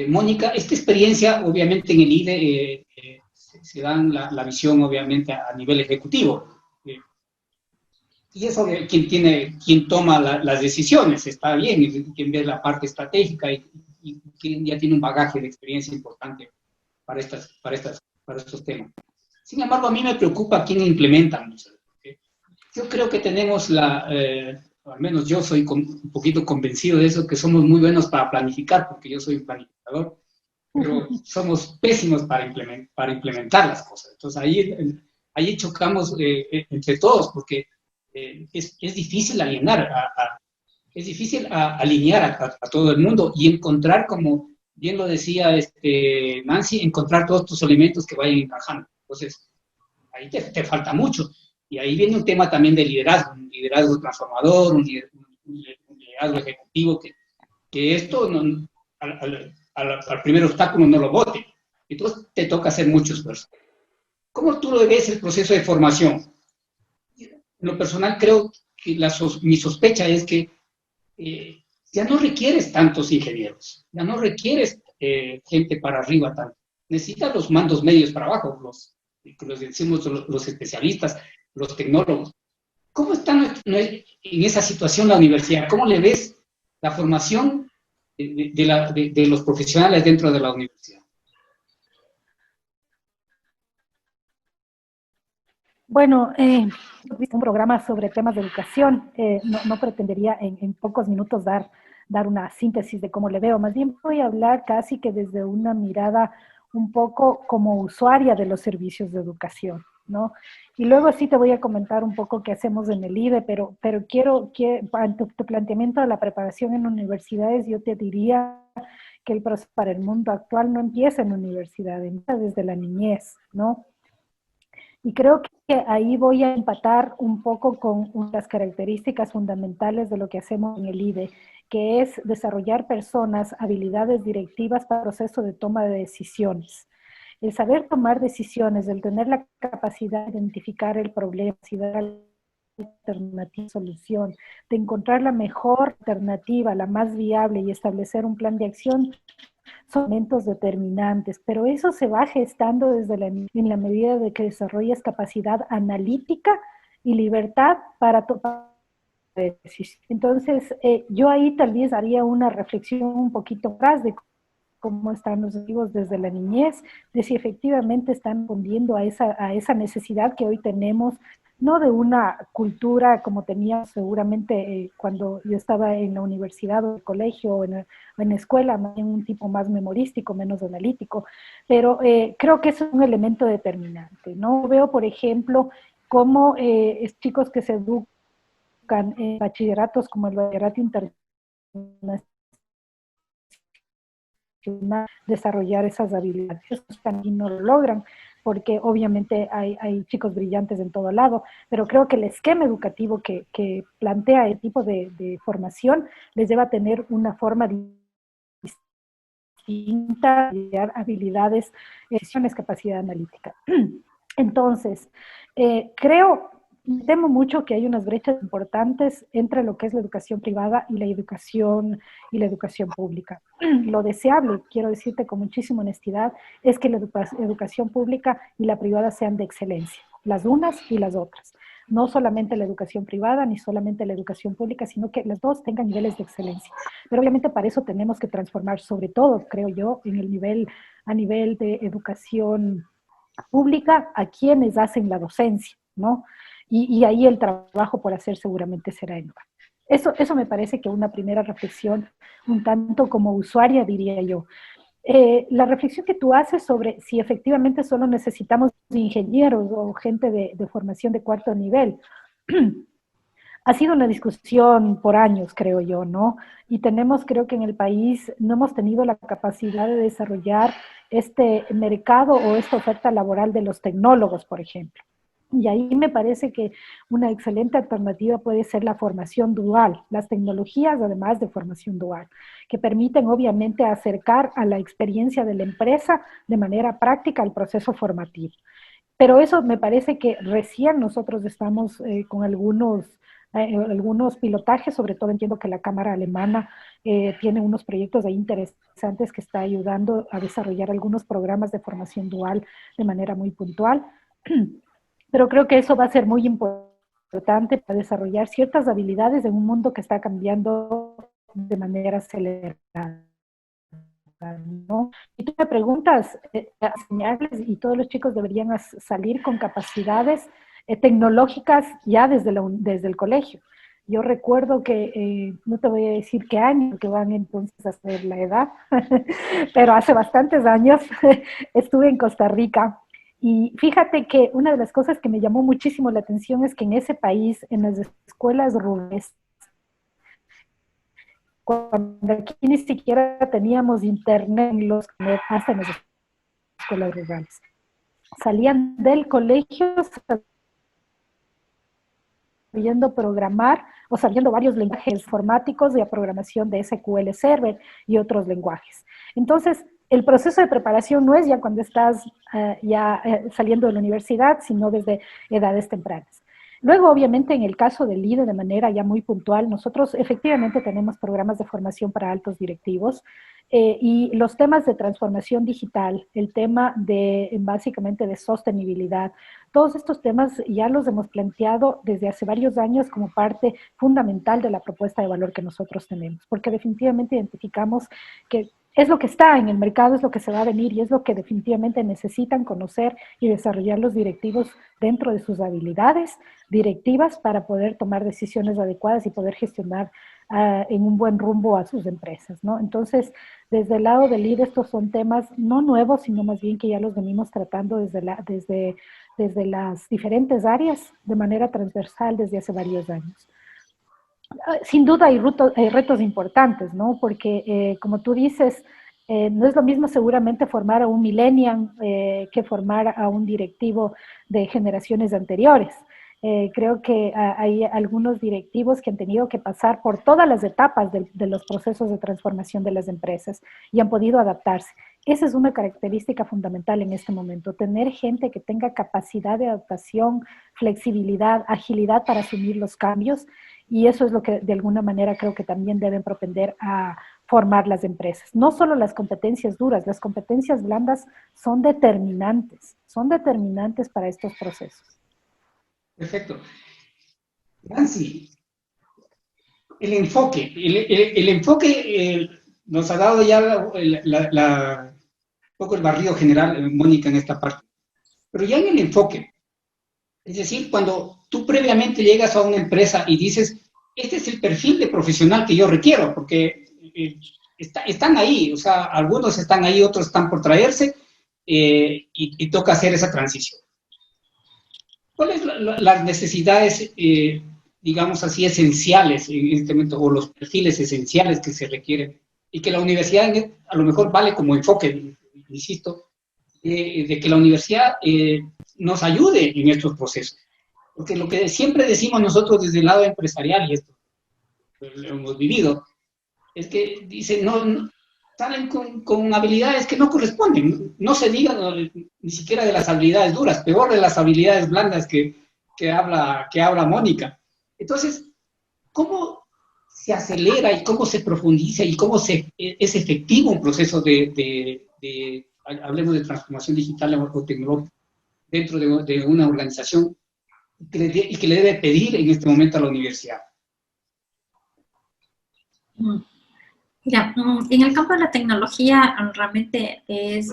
Mónica, esta experiencia, obviamente en el IDE, se dan la visión, obviamente, a nivel ejecutivo. Y eso de quien toma las decisiones, está bien, y quien ve la parte estratégica y quien ya tiene un bagaje de experiencia importante para estos temas. Sin embargo, a mí me preocupa quién implementa. Yo creo que tenemos al menos yo soy un poquito convencido de eso, que somos muy buenos para planificar, porque yo soy un planificador, pero somos pésimos para implementar las cosas. Entonces ahí chocamos entre todos, porque es difícil alinear a todo el mundo y encontrar, como bien lo decía Nancy, encontrar todos tus elementos que vayan encajando. Entonces, ahí te falta mucho. Y ahí viene un tema también de liderazgo, un liderazgo transformador, un liderazgo ejecutivo, que esto al primer obstáculo no lo bote. Entonces, te toca hacer mucho esfuerzo. ¿Cómo tú lo ves el proceso de formación? En lo personal, creo que mi sospecha es que ya no requieres tantos ingenieros, ya no requieres gente para arriba tanto. Necesitas los mandos medios para abajo, los decimos los especialistas, los tecnólogos. ¿Cómo está en esa situación la universidad? ¿Cómo le ves la formación de los profesionales dentro de la universidad? Bueno, un programa sobre temas de educación. No pretendería en pocos minutos dar una síntesis de cómo le veo. Más bien voy a hablar casi que desde una mirada un poco como usuaria de los servicios de educación, ¿no? Y luego sí te voy a comentar un poco qué hacemos en el IDE, pero quiero ante tu planteamiento de la preparación en universidades, yo te diría que el proceso para el mundo actual no empieza en la universidad, empieza desde la niñez, ¿no? Y creo que ahí voy a empatar un poco con las características fundamentales de lo que hacemos en el IDE, que es desarrollar personas, habilidades directivas para el proceso de toma de decisiones. El saber tomar decisiones, el tener la capacidad de identificar el problema, de dar alternativa, solución, de encontrar la mejor alternativa, la más viable y establecer un plan de acción, son elementos determinantes, pero eso se va gestando en la medida de que desarrollas capacidad analítica y libertad para tomar decisiones. Entonces, yo ahí tal vez haría una reflexión un poquito más de cómo están los amigos desde la niñez, de si efectivamente están respondiendo a esa necesidad que hoy tenemos, no de una cultura como tenía seguramente cuando yo estaba en la universidad o el colegio o en la escuela, más bien un tipo más memorístico, menos analítico, pero creo que eso es un elemento determinante, ¿no? Veo, por ejemplo, cómo chicos que se educan en bachilleratos como el bachillerato internacional, desarrollar esas habilidades y no lo logran, porque obviamente hay chicos brillantes en todo lado, pero creo que el esquema educativo que plantea el tipo de formación les lleva a tener una forma distinta de habilidades, decisiones, capacidad analítica. Entonces, temo mucho que hay unas brechas importantes entre lo que es la educación privada y la educación pública. Lo deseable, quiero decirte con muchísima honestidad, es que la educación pública y la privada sean de excelencia, las unas y las otras. No solamente la educación privada ni solamente la educación pública, sino que las dos tengan niveles de excelencia. Pero obviamente para eso tenemos que transformar, sobre todo, creo yo, a nivel de educación pública, a quienes hacen la docencia, ¿no? Y ahí el trabajo por hacer seguramente será enorme. Eso me parece que una primera reflexión, un tanto como usuaria, diría yo. la reflexión que tú haces sobre si efectivamente solo necesitamos ingenieros o gente de formación de cuarto nivel, ha sido una discusión por años, creo yo, ¿no? Y tenemos, creo que en el país no hemos tenido la capacidad de desarrollar este mercado o esta oferta laboral de los tecnólogos, por ejemplo. Y ahí me parece que una excelente alternativa puede ser la formación dual, las tecnologías además de formación dual, que permiten obviamente acercar a la experiencia de la empresa de manera práctica al proceso formativo. Pero eso me parece que recién nosotros estamos con algunos pilotajes, sobre todo entiendo que la Cámara Alemana tiene unos proyectos ahí interesantes que está ayudando a desarrollar algunos programas de formación dual de manera muy puntual. Pero creo que eso va a ser muy importante para desarrollar ciertas habilidades en un mundo que está cambiando de manera acelerada, ¿no? Y tú me preguntas, señales, y todos los chicos deberían salir con capacidades tecnológicas ya desde el colegio. Yo recuerdo que, no te voy a decir qué año, que van entonces a ser la edad, pero hace bastantes años estuve en Costa Rica. Y fíjate que una de las cosas que me llamó muchísimo la atención es que en ese país, en las escuelas rurales, cuando aquí ni siquiera teníamos internet en los hasta en las escuelas rurales, salían del colegio sabiendo programar o sabiendo varios lenguajes informáticos de programación de SQL Server y otros lenguajes. Entonces, el proceso de preparación no es ya cuando estás saliendo de la universidad, sino desde edades tempranas. Luego, obviamente, en el caso del IDE, de manera ya muy puntual, nosotros efectivamente tenemos programas de formación para altos directivos y los temas de transformación digital, el tema de básicamente de sostenibilidad, todos estos temas ya los hemos planteado desde hace varios años como parte fundamental de la propuesta de valor que nosotros tenemos, porque definitivamente identificamos que es lo que está en el mercado, es lo que se va a venir y es lo que definitivamente necesitan conocer y desarrollar los directivos dentro de sus habilidades directivas para poder tomar decisiones adecuadas y poder gestionar en un buen rumbo a sus empresas, ¿no? Entonces, desde el lado del LEAD, estos son temas no nuevos, sino más bien que ya los venimos tratando desde las diferentes áreas de manera transversal desde hace varios años. Sin duda hay retos importantes, ¿no? Porque, como tú dices, no es lo mismo seguramente formar a un millennial que formar a un directivo de generaciones anteriores. Creo que hay algunos directivos que han tenido que pasar por todas las etapas de los procesos de transformación de las empresas y han podido adaptarse. Esa es una característica fundamental en este momento, tener gente que tenga capacidad de adaptación, flexibilidad, agilidad para asumir los cambios, y eso es lo que de alguna manera creo que también deben propender a formar las empresas. No solo las competencias duras, las competencias blandas son determinantes para estos procesos. Perfecto. Nancy, el enfoque nos ha dado ya un poco el barrido general, Mónica, en esta parte. Pero ya en el enfoque, es decir, cuando tú previamente llegas a una empresa y dices, este es el perfil de profesional que yo requiero, porque están ahí, o sea, algunos están ahí, otros están por traerse, y toca hacer esa transición. ¿Cuáles son las necesidades, digamos así, esenciales en este momento, o los perfiles esenciales que se requieren, y que la universidad a lo mejor vale como enfoque, insisto, de que la universidad nos ayude en estos procesos? Porque lo que siempre decimos nosotros desde el lado empresarial, y esto lo hemos vivido, es que dicen, no salen con habilidades que no corresponden. No se diga ni siquiera de las habilidades duras, peor de las habilidades blandas que habla Mónica. Entonces, ¿cómo se acelera y cómo se profundiza y cómo es efectivo un proceso hablemos de transformación digital o tecnológica dentro de una organización y que le debe pedir en este momento a la universidad? Ya, en el campo de la tecnología realmente es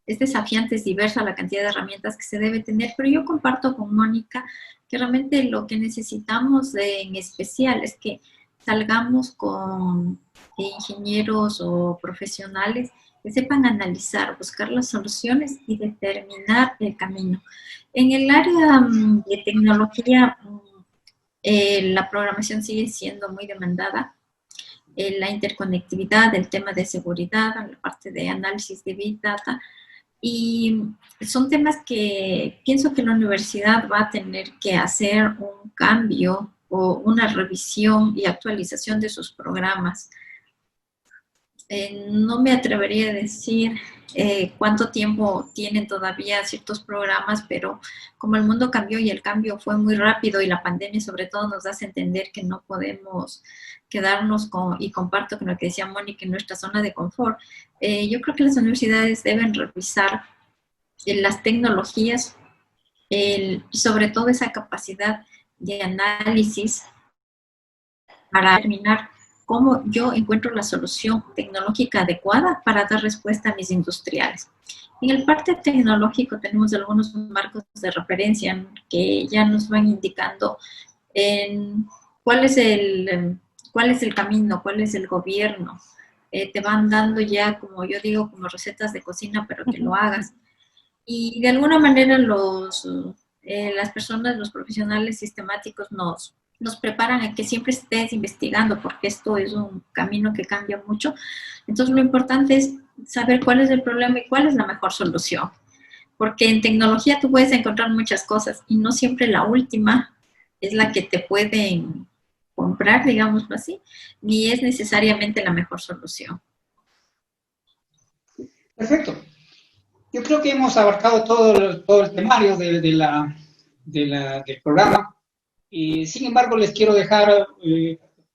desafiante, es diversa la cantidad de herramientas que se debe tener, pero yo comparto con Mónica que realmente lo que necesitamos en especial es que salgamos con ingenieros o profesionales que sepan analizar, buscar las soluciones y determinar el camino. En el área de tecnología, la programación sigue siendo muy demandada. La interconectividad, el tema de seguridad, la parte de análisis de Big Data, y son temas que pienso que la universidad va a tener que hacer un cambio o una revisión y actualización de sus programas. No me atrevería a decir cuánto tiempo tienen todavía ciertos programas, pero como el mundo cambió y el cambio fue muy rápido y la pandemia sobre todo nos hace entender que no podemos quedarnos con, y comparto con lo que decía Mónica, en nuestra zona de confort. Yo creo que las universidades deben revisar las tecnologías y sobre todo esa capacidad de análisis para determinar cómo yo encuentro la solución tecnológica adecuada para dar respuesta a mis industriales. En el parte tecnológico tenemos algunos marcos de referencia que ya nos van indicando en cuál es el camino, cuál es el gobierno. Te van dando ya, como yo digo, como recetas de cocina, pero que lo hagas. Y de alguna manera las personas, los profesionales sistemáticos nos preparan a que siempre estés investigando, porque esto es un camino que cambia mucho. Entonces, lo importante es saber cuál es el problema y cuál es la mejor solución. Porque en tecnología tú puedes encontrar muchas cosas y no siempre la última es la que te pueden comprar, digámoslo así, ni es necesariamente la mejor solución. Perfecto. Yo creo que hemos abarcado todo el temario del programa. Y sin embargo, les quiero dejar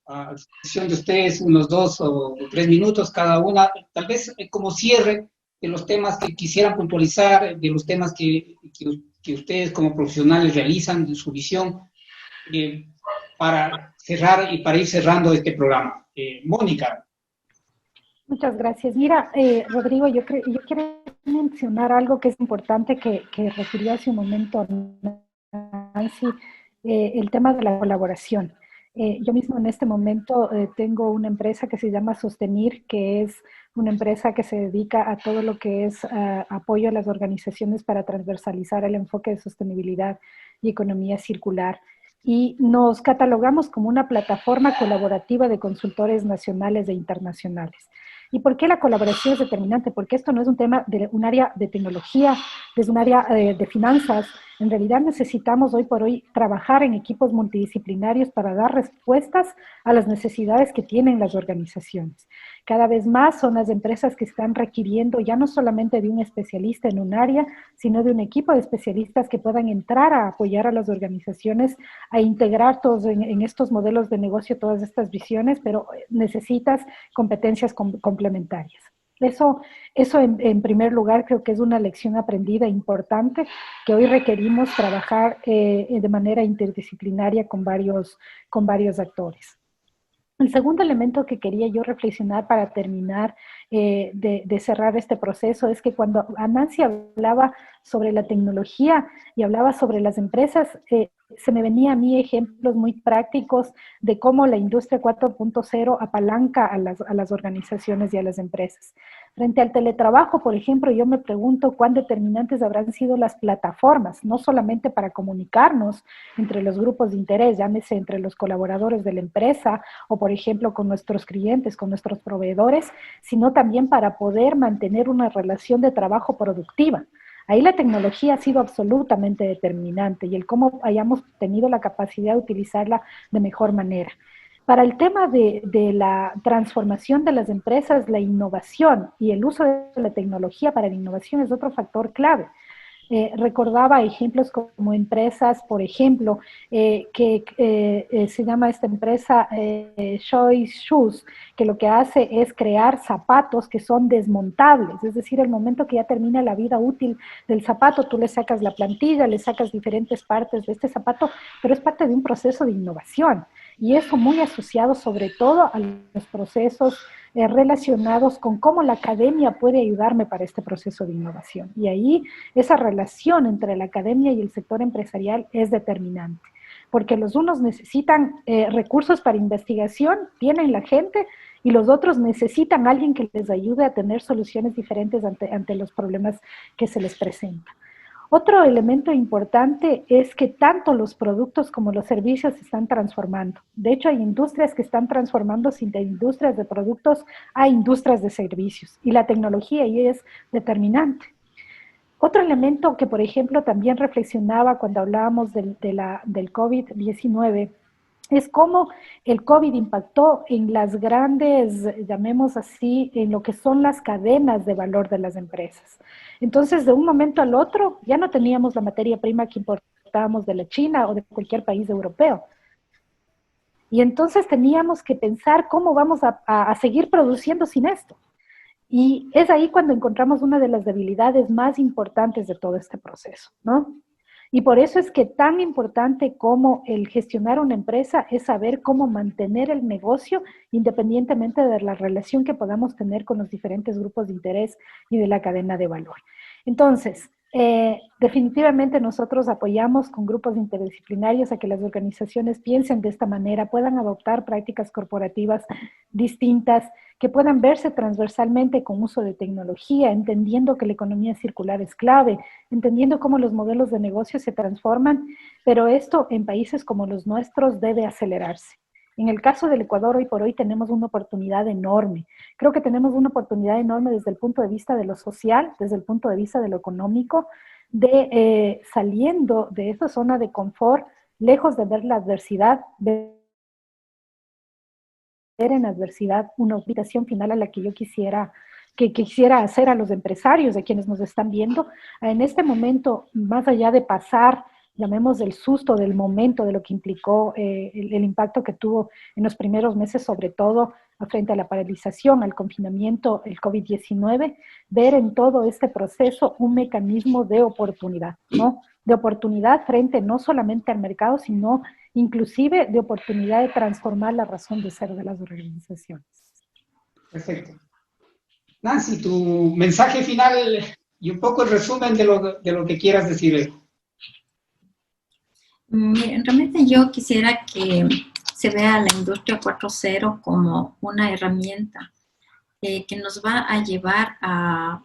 a disposición de ustedes unos 2 o 3 minutos cada una, tal vez como cierre de los temas que quisieran puntualizar, de los temas que ustedes como profesionales realizan, de su visión, para cerrar y para ir cerrando este programa. Mónica. Muchas gracias. Mira, Rodrigo, yo quiero mencionar algo que es importante que refirió hace un momento Nancy, el tema de la colaboración. Yo mismo en este momento tengo una empresa que se llama Sostenir, que es una empresa que se dedica a todo lo que es apoyo a las organizaciones para transversalizar el enfoque de sostenibilidad y economía circular. Y nos catalogamos como una plataforma colaborativa de consultores nacionales e internacionales. ¿Y por qué la colaboración es determinante? Porque esto no es un tema de un área de tecnología, es un área de finanzas. En realidad necesitamos hoy por hoy trabajar en equipos multidisciplinarios para dar respuestas a las necesidades que tienen las organizaciones. Cada vez más son las empresas que están requiriendo ya no solamente de un especialista en un área, sino de un equipo de especialistas que puedan entrar a apoyar a las organizaciones, a integrar todos en estos modelos de negocio, todas estas visiones, pero necesitas competencias complementarias. Eso en primer lugar creo que es una lección aprendida importante que hoy requerimos trabajar de manera interdisciplinaria con varios actores. El segundo elemento que quería yo reflexionar para terminar de cerrar este proceso es que cuando Nancy hablaba sobre la tecnología y hablaba sobre las empresas, se me venía a mí ejemplos muy prácticos de cómo la industria 4.0 apalanca a las organizaciones y a las empresas. Frente al teletrabajo, por ejemplo, yo me pregunto cuán determinantes habrán sido las plataformas, no solamente para comunicarnos entre los grupos de interés, llámese entre los colaboradores de la empresa o, por ejemplo, con nuestros clientes, con nuestros proveedores, sino también para poder mantener una relación de trabajo productiva. Ahí la tecnología ha sido absolutamente determinante y el cómo hayamos tenido la capacidad de utilizarla de mejor manera. Para el tema de la transformación de las empresas, la innovación y el uso de la tecnología para la innovación es otro factor clave. Recordaba ejemplos como empresas, por ejemplo, se llama esta empresa Choice Shoes, que lo que hace es crear zapatos que son desmontables, es decir, el momento que ya termina la vida útil del zapato, tú le sacas la plantilla, le sacas diferentes partes de este zapato, pero es parte de un proceso de innovación. Y eso muy asociado sobre todo a los procesos relacionados con cómo la academia puede ayudarme para este proceso de innovación. Y ahí esa relación entre la academia y el sector empresarial es determinante, porque los unos necesitan recursos para investigación, tienen la gente, y los otros necesitan a alguien que les ayude a tener soluciones diferentes ante los problemas que se les presentan. Otro elemento importante es que tanto los productos como los servicios se están transformando. De hecho, hay industrias que están transformándose de industrias de productos a industrias de servicios, y la tecnología ahí es determinante. Otro elemento que, por ejemplo, también reflexionaba cuando hablábamos del COVID-19 es cómo el COVID impactó en las grandes, llamemos así, en lo que son las cadenas de valor de las empresas. Entonces, de un momento al otro, ya no teníamos la materia prima que importábamos de la China o de cualquier país europeo. Y entonces teníamos que pensar cómo vamos a seguir produciendo sin esto. Y es ahí cuando encontramos una de las debilidades más importantes de todo este proceso, ¿no? Y por eso es que tan importante como el gestionar una empresa es saber cómo mantener el negocio independientemente de la relación que podamos tener con los diferentes grupos de interés y de la cadena de valor. Entonces, definitivamente nosotros apoyamos con grupos interdisciplinarios a que las organizaciones piensen de esta manera, puedan adoptar prácticas corporativas distintas, que puedan verse transversalmente con uso de tecnología, entendiendo que la economía circular es clave, entendiendo cómo los modelos de negocio se transforman, pero esto en países como los nuestros debe acelerarse. En el caso del Ecuador, hoy por hoy tenemos una oportunidad enorme. Creo que tenemos una oportunidad enorme desde el punto de vista de lo social, desde el punto de vista de lo económico, de saliendo de esa zona de confort, lejos de ver la adversidad, ver en adversidad una invitación final a la que yo quisiera hacer a los empresarios, a quienes nos están viendo, en este momento, más allá de pasar, llamemos el susto del momento, de lo que implicó el impacto que tuvo en los primeros meses, sobre todo frente a la paralización, al confinamiento, el COVID-19, ver en todo este proceso un mecanismo de oportunidad, ¿no? De oportunidad frente no solamente al mercado, sino inclusive de oportunidad de transformar la razón de ser de las organizaciones. Perfecto. Nancy, tu mensaje final y un poco el resumen de lo que quieras decir. Miren, realmente yo quisiera que se vea la industria 4.0 como una herramienta que nos va a llevar a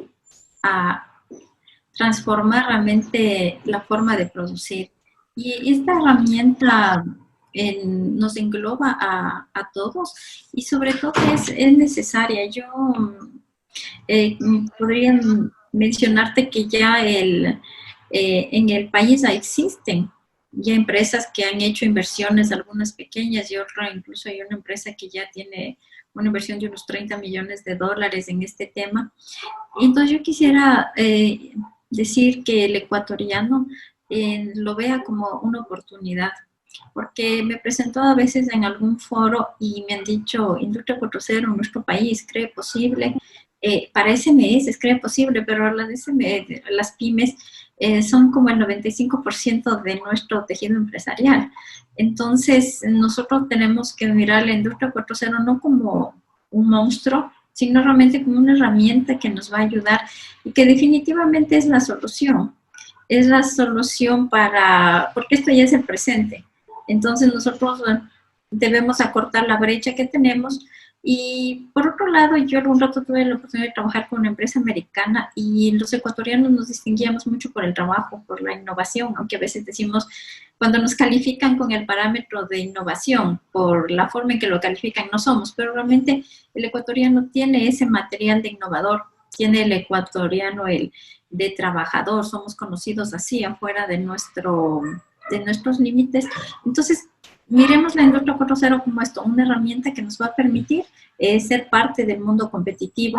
transformar realmente la forma de producir. Y esta herramienta nos engloba a todos y sobre todo es necesaria. Yo podría mencionarte que ya en el país existen ya empresas que han hecho inversiones, algunas pequeñas y otras, incluso hay una empresa que ya tiene una inversión de unos $30 millones en este tema. Entonces yo quisiera decir que el ecuatoriano lo vea como una oportunidad, porque me he presentado a veces en algún foro y me han dicho, Industria 4.0 en nuestro país, ¿cree posible? Para SMS cree posible, pero las pymes son como el 95% de nuestro tejido empresarial. Entonces, nosotros tenemos que mirar la industria 4.0 no como un monstruo, sino realmente como una herramienta que nos va a ayudar y que definitivamente es la solución. Es la solución porque esto ya es el presente. Entonces, nosotros debemos acortar la brecha que tenemos. Y por otro lado, yo algún rato tuve la oportunidad de trabajar con una empresa americana y los ecuatorianos nos distinguíamos mucho por el trabajo, por la innovación, aunque a veces decimos, cuando nos califican con el parámetro de innovación, por la forma en que lo califican, no somos, pero realmente el ecuatoriano tiene ese material de innovador, tiene el ecuatoriano el de trabajador, somos conocidos así afuera de nuestros límites. Entonces, miremos la industria 4.0 como esto, una herramienta que nos va a permitir ser parte del mundo competitivo.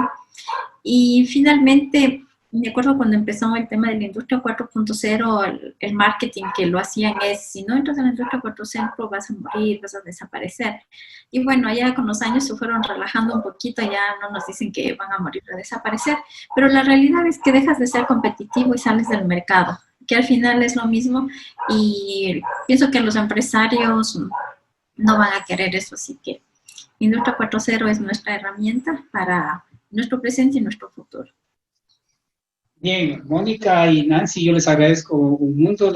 Y finalmente, me acuerdo cuando empezó el tema de la industria 4.0, el marketing que lo hacían es, si no entras en la industria 4.0 vas a morir, vas a desaparecer. Y bueno, ya con los años se fueron relajando un poquito, ya no nos dicen que van a morir o desaparecer, pero la realidad es que dejas de ser competitivo y sales del mercado, que al final es lo mismo, y pienso que los empresarios no van a querer eso, así que Industria 4.0 es nuestra herramienta para nuestro presente y nuestro futuro. Bien, Mónica y Nancy, yo les agradezco un mundo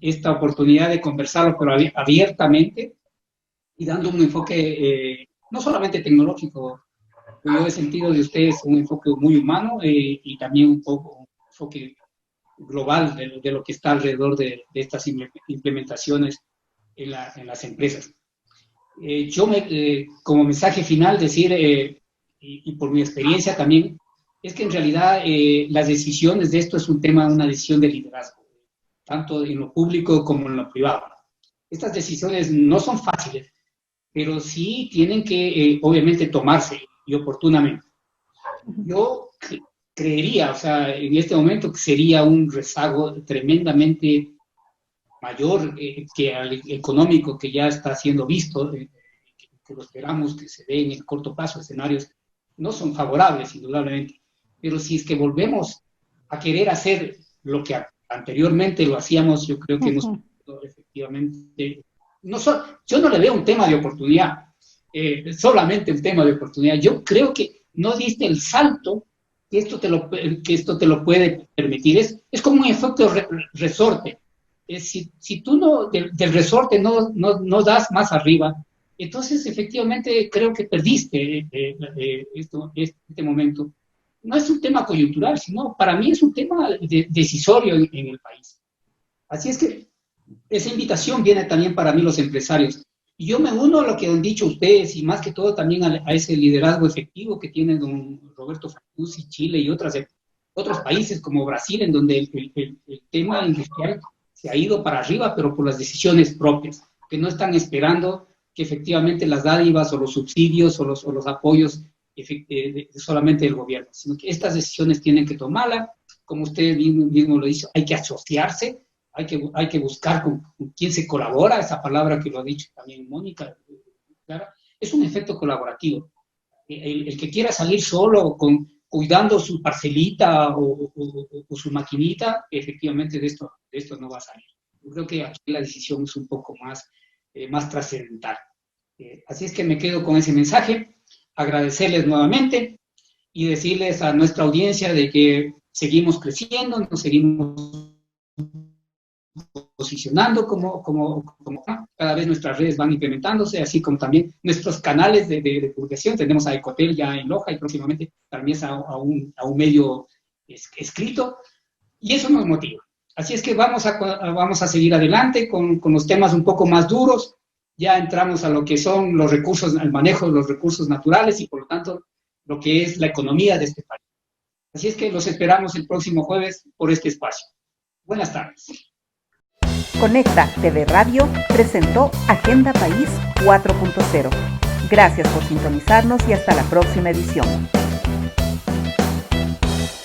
esta oportunidad de conversarlo, pero abiertamente y dando un enfoque no solamente tecnológico. Yo he sentido de ustedes un enfoque muy humano y también un poco un enfoque global de lo que está alrededor de estas implementaciones en las empresas. Como mensaje final, decir, y por mi experiencia también, es que en realidad las decisiones de esto es una decisión de liderazgo, tanto en lo público como en lo privado. Estas decisiones no son fáciles, pero sí tienen que, obviamente, tomarse y oportunamente. Yo creería, o sea, en este momento que sería un rezago tremendamente mayor que al económico que ya está siendo visto, que lo esperamos que se dé en el corto plazo. Escenarios no son favorables, indudablemente, pero si es que volvemos a querer hacer lo que anteriormente lo hacíamos, yo creo que hemos efectivamente... yo no le veo un tema de oportunidad, solamente un tema de oportunidad. Yo creo que no diste el salto que esto te lo puede permitir. Es como un efecto resorte. Si tú del resorte no das más arriba, entonces efectivamente creo que perdiste este momento. No es un tema coyuntural, sino para mí es un tema decisorio en el país. Así es que esa invitación viene también para mí los empresarios. Y yo me uno a lo que han dicho ustedes y más que todo también a ese liderazgo efectivo que tiene don Roberto Fantuzzi, Chile y otros países como Brasil, en donde el tema industrial se ha ido para arriba, pero por las decisiones propias, que no están esperando que efectivamente las dádivas o los subsidios o los apoyos solamente del gobierno, sino que estas decisiones tienen que tomarlas, como usted mismo lo dice, hay que asociarse, hay que buscar con quién se colabora, esa palabra que lo ha dicho también Mónica, claro, es un efecto colaborativo. El que quiera salir solo cuidando su parcelita o su maquinita, efectivamente de esto no va a salir. Yo creo que aquí la decisión es un poco más trascendental. Así es que me quedo con ese mensaje, agradecerles nuevamente y decirles a nuestra audiencia de que seguimos creciendo, nos seguimos posicionando como cada vez nuestras redes van implementándose, así como también nuestros canales de publicación. Tenemos a Ecotel ya en Loja y próximamente también a un medio escrito, y eso nos motiva. Así es que vamos a seguir adelante con los temas un poco más duros. Ya entramos a lo que son los recursos, el manejo de los recursos naturales y por lo tanto lo que es la economía de este país. Así es que los esperamos el próximo jueves por este espacio. Buenas tardes. Conecta TV Radio presentó Agenda País 4.0. Gracias por sintonizarnos y hasta la próxima edición.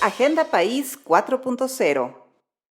Agenda País 4.0.